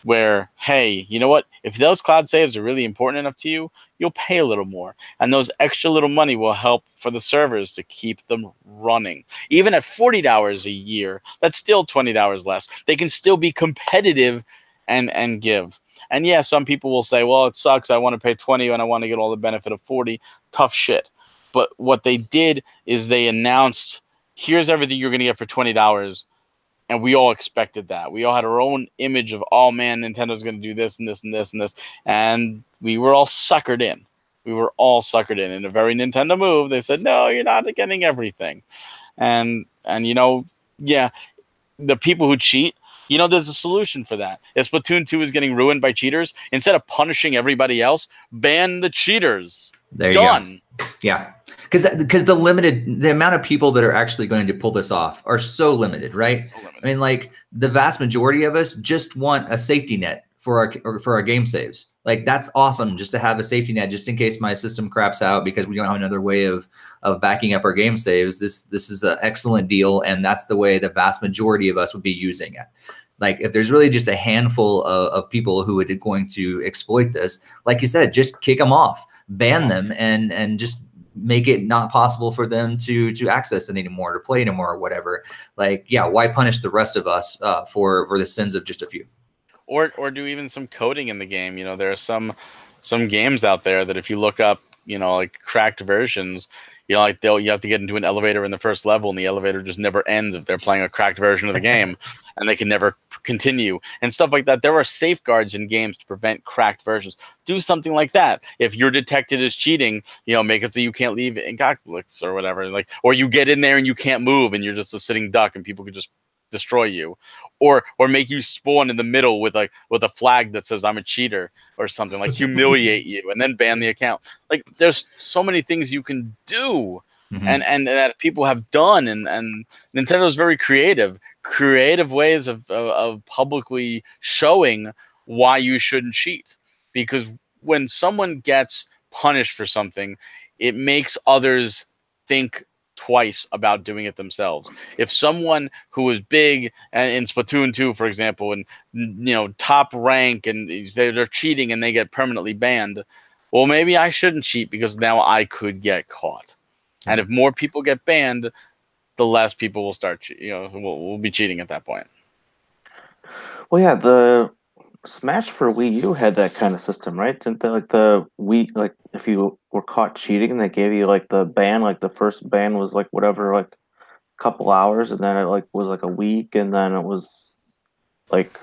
where, hey, you know what, if those cloud saves are really important enough to you, you'll pay a little more, and those extra little money will help for the servers to keep them running. Even at $40 a year, that's still $20 less. They can still be competitive and give. And yeah, some people will say, well, it sucks, I want to pay 20 and I want to get all the benefit of 40. Tough shit. But what they did is they announced, here's everything you're going to get for $20. And we all expected that. We all had our own image of, oh man, Nintendo's going to do this and this and this and this. And we were all suckered in. We were all suckered in. In a very Nintendo move, they said, no, you're not getting everything. And yeah, the people who cheat, there's a solution for that. If Splatoon 2 is getting ruined by cheaters, instead of punishing everybody else, ban the cheaters. There you Done. go. Yeah. Because the amount of people that are actually going to pull this off are so limited, right? So limited. I mean, like the vast majority of us just want a safety net for our game saves. Like that's awesome just to have a safety net just in case my system craps out because we don't have another way of backing up our game saves. This is an excellent deal, and that's the way the vast majority of us would be using it. Like if there's really just a handful of people who are going to exploit this, like you said, just kick them off, ban them, and just make it not possible for them to access it anymore, to play anymore, or whatever. Like, yeah, why punish the rest of us for the sins of just a few? Or do even some coding in the game. There are some games out there that if you look up, like cracked versions, like you have to get into an elevator in the first level, and the elevator just never ends if they're playing a cracked version of the game, and they can never continue and stuff like that. There are safeguards in games to prevent cracked versions. Do something like that. If you're detected as cheating, make it so you can't leave in conflicts or whatever. Like, or you get in there and you can't move, and you're just a sitting duck, and people could just destroy you, or make you spawn in the middle with a flag that says I'm a cheater or something, like humiliate you and then ban the account. Like there's so many things you can do, and that people have done, and Nintendo's very creative ways of publicly showing why you shouldn't cheat, because when someone gets punished for something, it makes others think twice about doing it themselves. If someone who is big in Splatoon 2, for example, and top rank, and they're cheating and they get permanently banned, well, maybe I shouldn't cheat because now I could get caught. And if more people get banned, the less people will start, will be cheating at that point. well, yeah, Smash for Wii U had that kind of system, right? Didn't they, like the Wii, like if you were caught cheating, they gave you like the ban, like the first ban was like whatever, like a couple hours, and then it like was like a week, and then it was like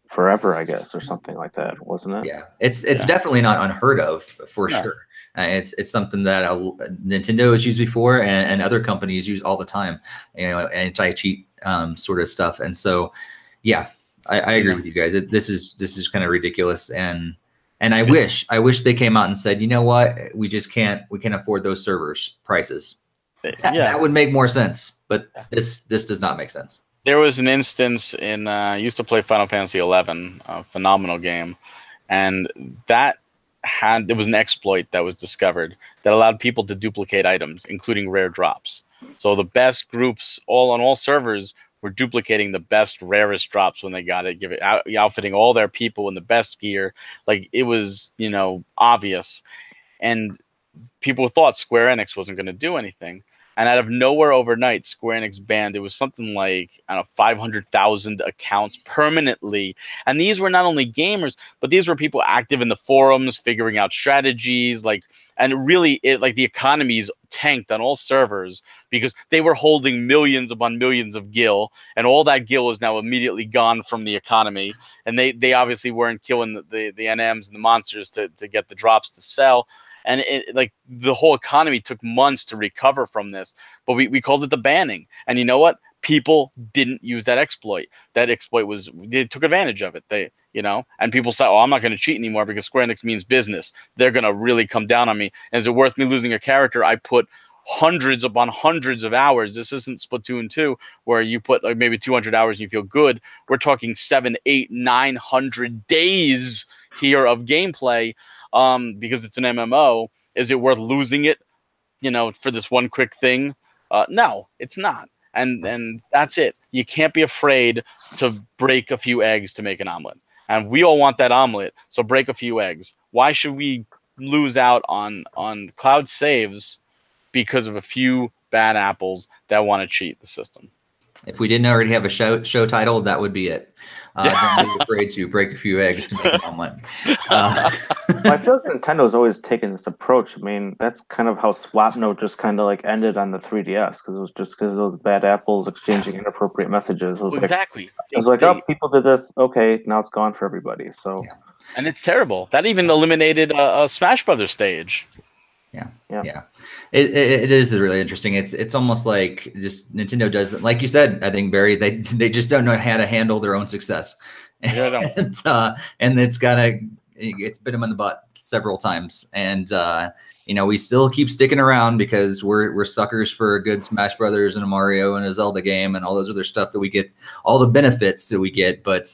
forever, I guess, or something like that, wasn't it? Yeah, it's definitely not unheard of for sure. It's something that Nintendo has used before, and other companies use all the time. You know, anti-cheat sort of stuff. And so, yeah, I agree with you guys. This is kind of ridiculous, and I wish they came out and said, you know what, we can't afford those servers prices. That would make more sense, but this does not make sense. There was an instance in I used to play Final Fantasy 11, a phenomenal game, and there was an exploit that was discovered that allowed people to duplicate items, including rare drops. So the best groups on all servers were duplicating the best, rarest drops when they got it, outfitting all their people in the best gear. Like, it was, obvious. And people thought Square Enix wasn't going to do anything. And out of nowhere overnight, Square Enix banned, it was something like, I don't know, 500,000 accounts permanently. And these were not only gamers, but these were people active in the forums, figuring out strategies, and really, the economies tanked on all servers because they were holding millions upon millions of gil, and all that gil is now immediately gone from the economy. And they obviously weren't killing the NMs and the monsters to get the drops to sell. And the whole economy took months to recover from this, but we called it the banning. And you know what? People didn't use that exploit. That exploit they took advantage of it. And people said, "Oh, I'm not going to cheat anymore because Square Enix means business. They're going to really come down on me. And is it worth me losing a character I put hundreds upon hundreds of hours?" This isn't Splatoon 2 where you put like maybe 200 hours and you feel good. We're talking 700, 800, 900 days here of gameplay. Because it's an MMO. Is it worth losing it, for this one quick thing? No, it's not. And that's it. You can't be afraid to break a few eggs to make an omelet. And we all want that omelet, so break a few eggs. Why should we lose out on cloud saves because of a few bad apples that want to cheat the system? If we didn't already have a show title, that would be it. Don't be afraid to break a few eggs to make an omelet. Well, I feel like Nintendo's always taken this approach. I mean, that's kind of how Swapnote just kind of like ended on the 3DS, because it was just because of those bad apples exchanging inappropriate messages. It was exactly. It was oh, people did this. Okay, now it's gone for everybody. So, and it's terrible. That even eliminated a Smash Brothers stage. Yeah. It is really interesting. It's almost like just Nintendo doesn't, like you said, I think, Barry, they just don't know how to handle their own success. Yeah, and it's bit them in the butt several times. And we still keep sticking around because we're suckers for a good Smash Brothers and a Mario and a Zelda game and all those other stuff that we get, all the benefits that we get. But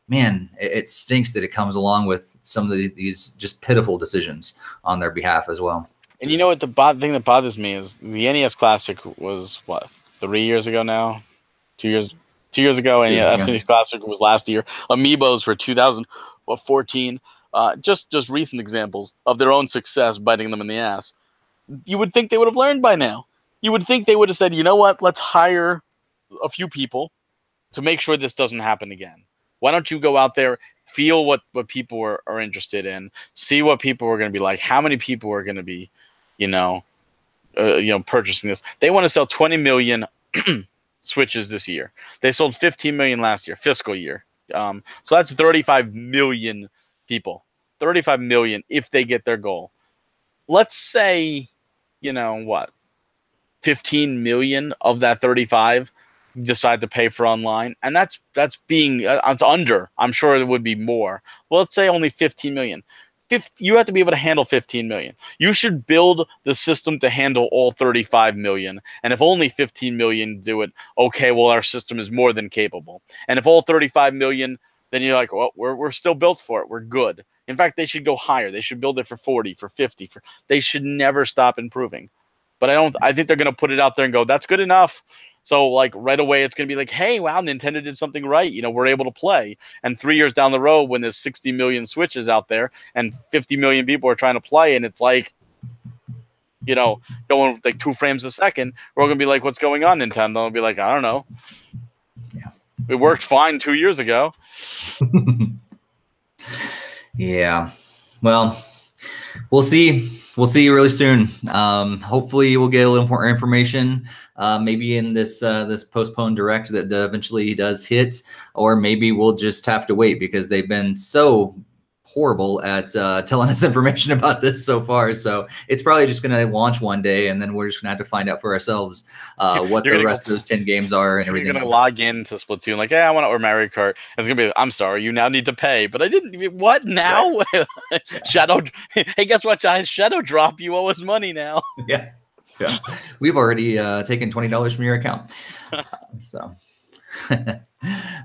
man, it stinks that it comes along with some of these just pitiful decisions on their behalf as well. And you know what, the thing that bothers me is the NES Classic was, what, 3 years ago now? 2 years ago, and SNES Classic was last year. Amiibos were 2014. Just recent examples of their own success biting them in the ass. You would think they would have learned by now. You would think they would have said, you know what, let's hire a few people to make sure this doesn't happen again. Why don't you go out there, feel what people are interested in, see what people are going to be like, how many people are going to be, purchasing this. They want to sell 20 million Switches this year. They sold 15 million last year, fiscal year. So that's 35 million people. 35 million if they get their goal. Let's say, 15 million of that 35 decide to pay for online, and that's being it's under. I'm sure it would be more. Well, let's say only 15 million. You have to be able to handle 15 million. You should build the system to handle all 35 million. And if only 15 million do it, okay, well, our system is more than capable. And if all 35 million, then you're like, well, we're still built for it. We're good. In fact, they should go higher. They should build it for 40, for 50. They should never stop improving. But I think they're going to put it out there and go, that's good enough. So like right away, it's going to be like, hey, wow, Nintendo did something right. We're able to play. And 3 years down the road, when there's 60 million Switches out there and 50 million people are trying to play, and it's like, going like 2 frames a second, we're going to be like, what's going on, Nintendo? I'll be like, I don't know. Yeah. It worked fine 2 years ago. Yeah. Well, we'll see. We'll see you really soon. Hopefully, we'll get a little more information. Maybe in this this postponed direct that eventually does hit, or maybe we'll just have to wait because they've been so horrible at telling us information about this so far. So it's probably just going to launch one day, and then we're just going to have to find out for ourselves what the rest of those 10 games are and everything. You're going to log into Splatoon like, hey, I want to, or Mario Kart. It's going to be, I'm sorry, you now need to pay. But I didn't. What now? Right. Shadow. Hey, guess what, guys? Shadow drop. You owe us money now. Yeah. Yeah. We've already taken $20 from your account. So.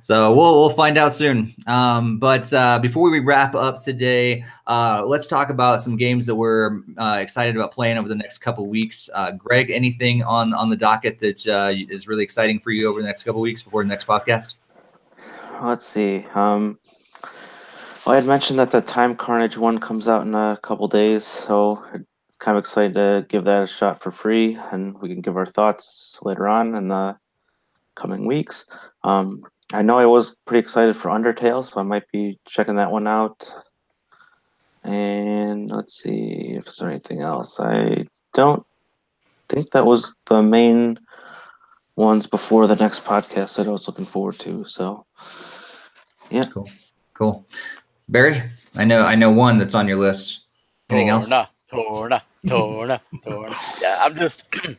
So we'll find out soon. But before we wrap up today, let's talk about some games that we're excited about playing over the next couple weeks. Greg, anything on the docket that is really exciting for you over the next couple weeks before the next podcast? Let's see. Well, I had mentioned that the Time Carnage one comes out in a couple days, so I'm kind of excited to give that a shot for free, and we can give our thoughts later on in the coming weeks. I know I was pretty excited for Undertale, so I might be checking that one out. And let's see if there's anything else. I don't think that was the main ones before the next podcast that I was looking forward to. So, yeah. Cool. Barry, I know one that's on your list. Anything else? Torna. Yeah,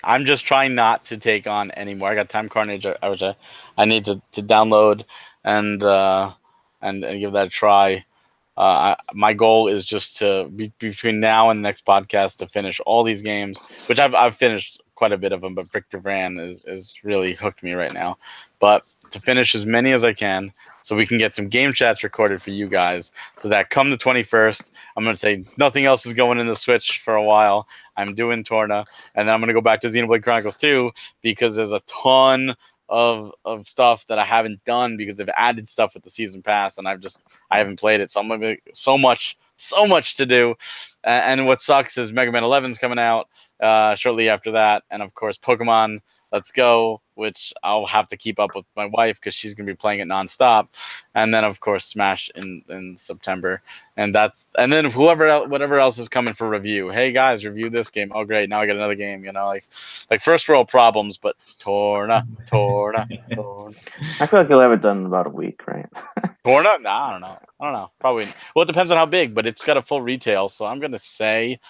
I'm just trying not to take on anymore. I got Time Carnage. I need to download and give that a try. My goal is just to between now and the next podcast to finish all these games, which I've finished quite a bit of them, but Victor Van is really hooked me right now. But to finish as many as I can, so we can get some game chats recorded for you guys, so that come the 21st, I'm going to say nothing else is going in the Switch for a while. I'm doing Torna, and then I'm going to go back to Xenoblade Chronicles 2 because there's a ton of stuff that I haven't done because they've added stuff with the season pass, and I haven't played it. So I'm gonna be so much to do. And what sucks is Mega Man 11's coming out shortly after that, and of course Pokemon Let's Go, which I'll have to keep up with my wife because she's gonna be playing it nonstop, and then of course Smash in September, and then whatever else is coming for review. Hey guys, review this game. Oh great, now I got another game. You know, like first world problems, but Torna. I feel like you'll have it done in about a week, right? Torna? No, I don't know. Probably. Well, it depends on how big, but it's got a full retail, so I'm gonna say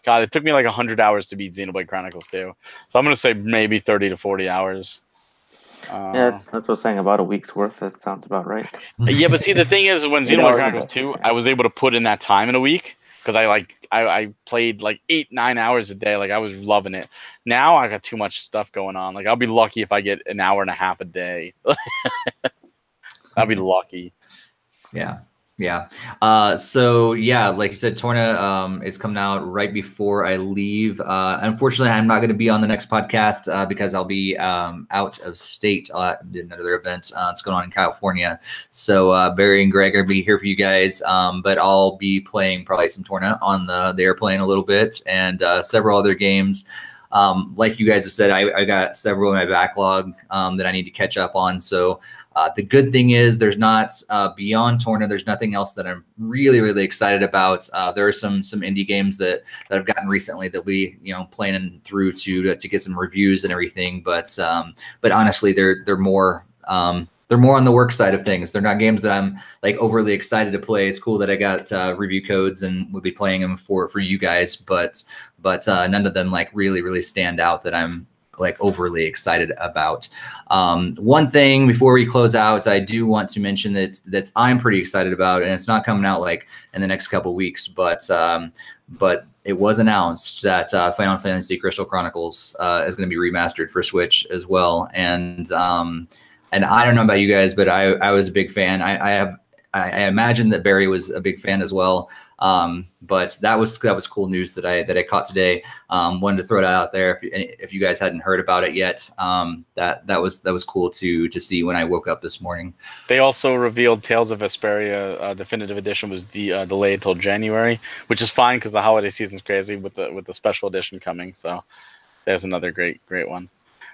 God, it took me like 100 hours to beat Xenoblade Chronicles 2. So I'm going to say maybe 30 to 40 hours. Yeah, that's what I'm saying, about a week's worth. That sounds about right. Yeah, but see, the thing is, when Xenoblade Chronicles 2, I was able to put in that time in a week because I played like 8-9 hours a day. Like, I was loving it. Now I got too much stuff going on. Like, I'll be lucky if I get an hour and a half a day. I'll be lucky. Yeah. So yeah, like you said, Torna is coming out right before I leave. Unfortunately, I'm not going to be on the next podcast because I'll be out of state at another event. It's going on in California. So Barry and Greg are going to be here for you guys. But I'll be playing probably some Torna on the airplane a little bit and several other games. Like you guys have said, I got several in my backlog that I need to catch up on. So the good thing is there's not beyond Torna, there's nothing else that I'm really excited about. There are some indie games that I've gotten recently that we planning through to get some reviews and everything. But honestly, they're more on the work side of things. They're not games that I'm like overly excited to play. It's cool that I got review codes and we'll be playing them for you guys, but none of them like really stand out that I'm like overly excited about. One thing before we close out, I do want to mention that I'm pretty excited about, and it's not coming out like in the next couple of weeks, but it was announced that Final Fantasy Crystal Chronicles is going to be remastered for Switch as well. And I don't know about you guys, but I was a big fan. I imagine that Barry was a big fan as well. But that was cool news that I caught today. Wanted to throw that out there if you guys hadn't heard about it yet. That was cool to see when I woke up this morning. They also revealed Tales of Vesperia Definitive Edition was delayed until January, which is fine because the holiday season's crazy with the special edition coming. So there's another great one.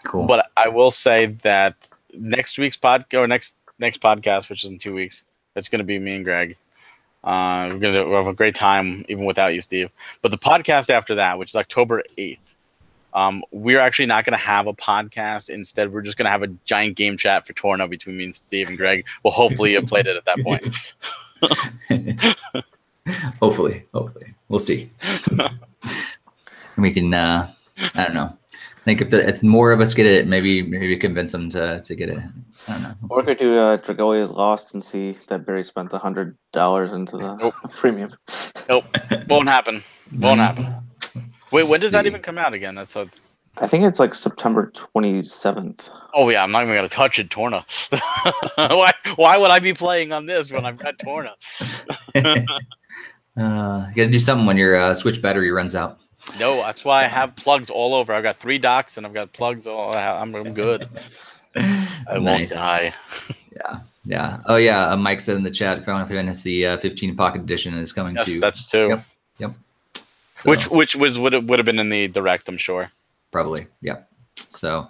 Cool. But I will say that next week's next podcast, which is in 2 weeks, It's going to be me and Greg. We'll have a great time even without you, Steve. But the podcast after that, which is October 8th, we're actually not going to have a podcast. Instead, we're just going to have a giant game chat for Torna between me and Steve and Greg. We'll hopefully have played it at that point. Hopefully. We'll see. We can, I don't know. I think if it's more of us get it, maybe convince them to get it. I don't know. Or we could do Dragolia's Lost and see that Barry spent $100 into the premium. Nope. Won't happen. Wait, when does that even come out again? That's I think it's like September 27th. Oh yeah, I'm not even gonna touch it, Torna. Why would I be playing on this when I've got Torna? You gotta do something when your Switch battery runs out. No, that's why I have plugs all over. I've got 3 docks and I've got plugs all. I'm good. I won't die. Yeah. Oh yeah. Mike said in the chat, Final Fantasy 15 Pocket Edition is coming too. Yes, that's 2. Yep. So, which would have been in the direct, I'm sure. Probably. Yep. So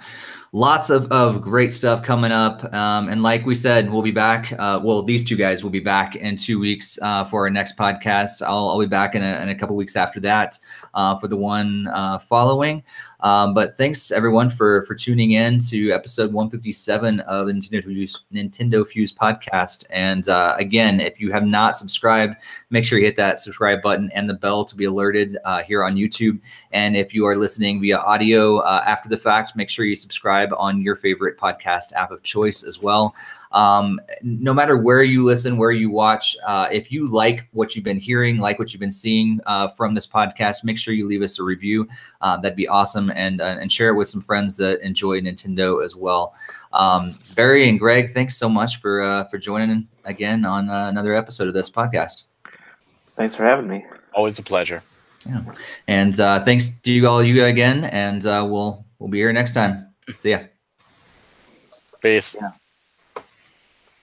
lots of great stuff coming up. And like we said, we'll be back. Well, these two guys will be back in 2 weeks for our next podcast. I'll be back in a couple weeks after that for the one following. But thanks everyone for tuning in to episode 157 of the NintendoFuse Podcast. And again, if you have not subscribed, make sure you hit that subscribe button and the bell to be alerted here on YouTube. And if you are listening via audio after the fact, make sure you subscribe on your favorite podcast app of choice as well. No matter where you listen, where you watch, if you like what you've been hearing, like what you've been seeing from this podcast, make sure you leave us a review. That'd be awesome. And share it with some friends that enjoy Nintendo as well. Barry and Greg, thanks so much for joining again on another episode of this podcast. Thanks for having me. Always a pleasure. Yeah. And thanks to you again. And we'll be here next time. See ya. Peace. Yeah.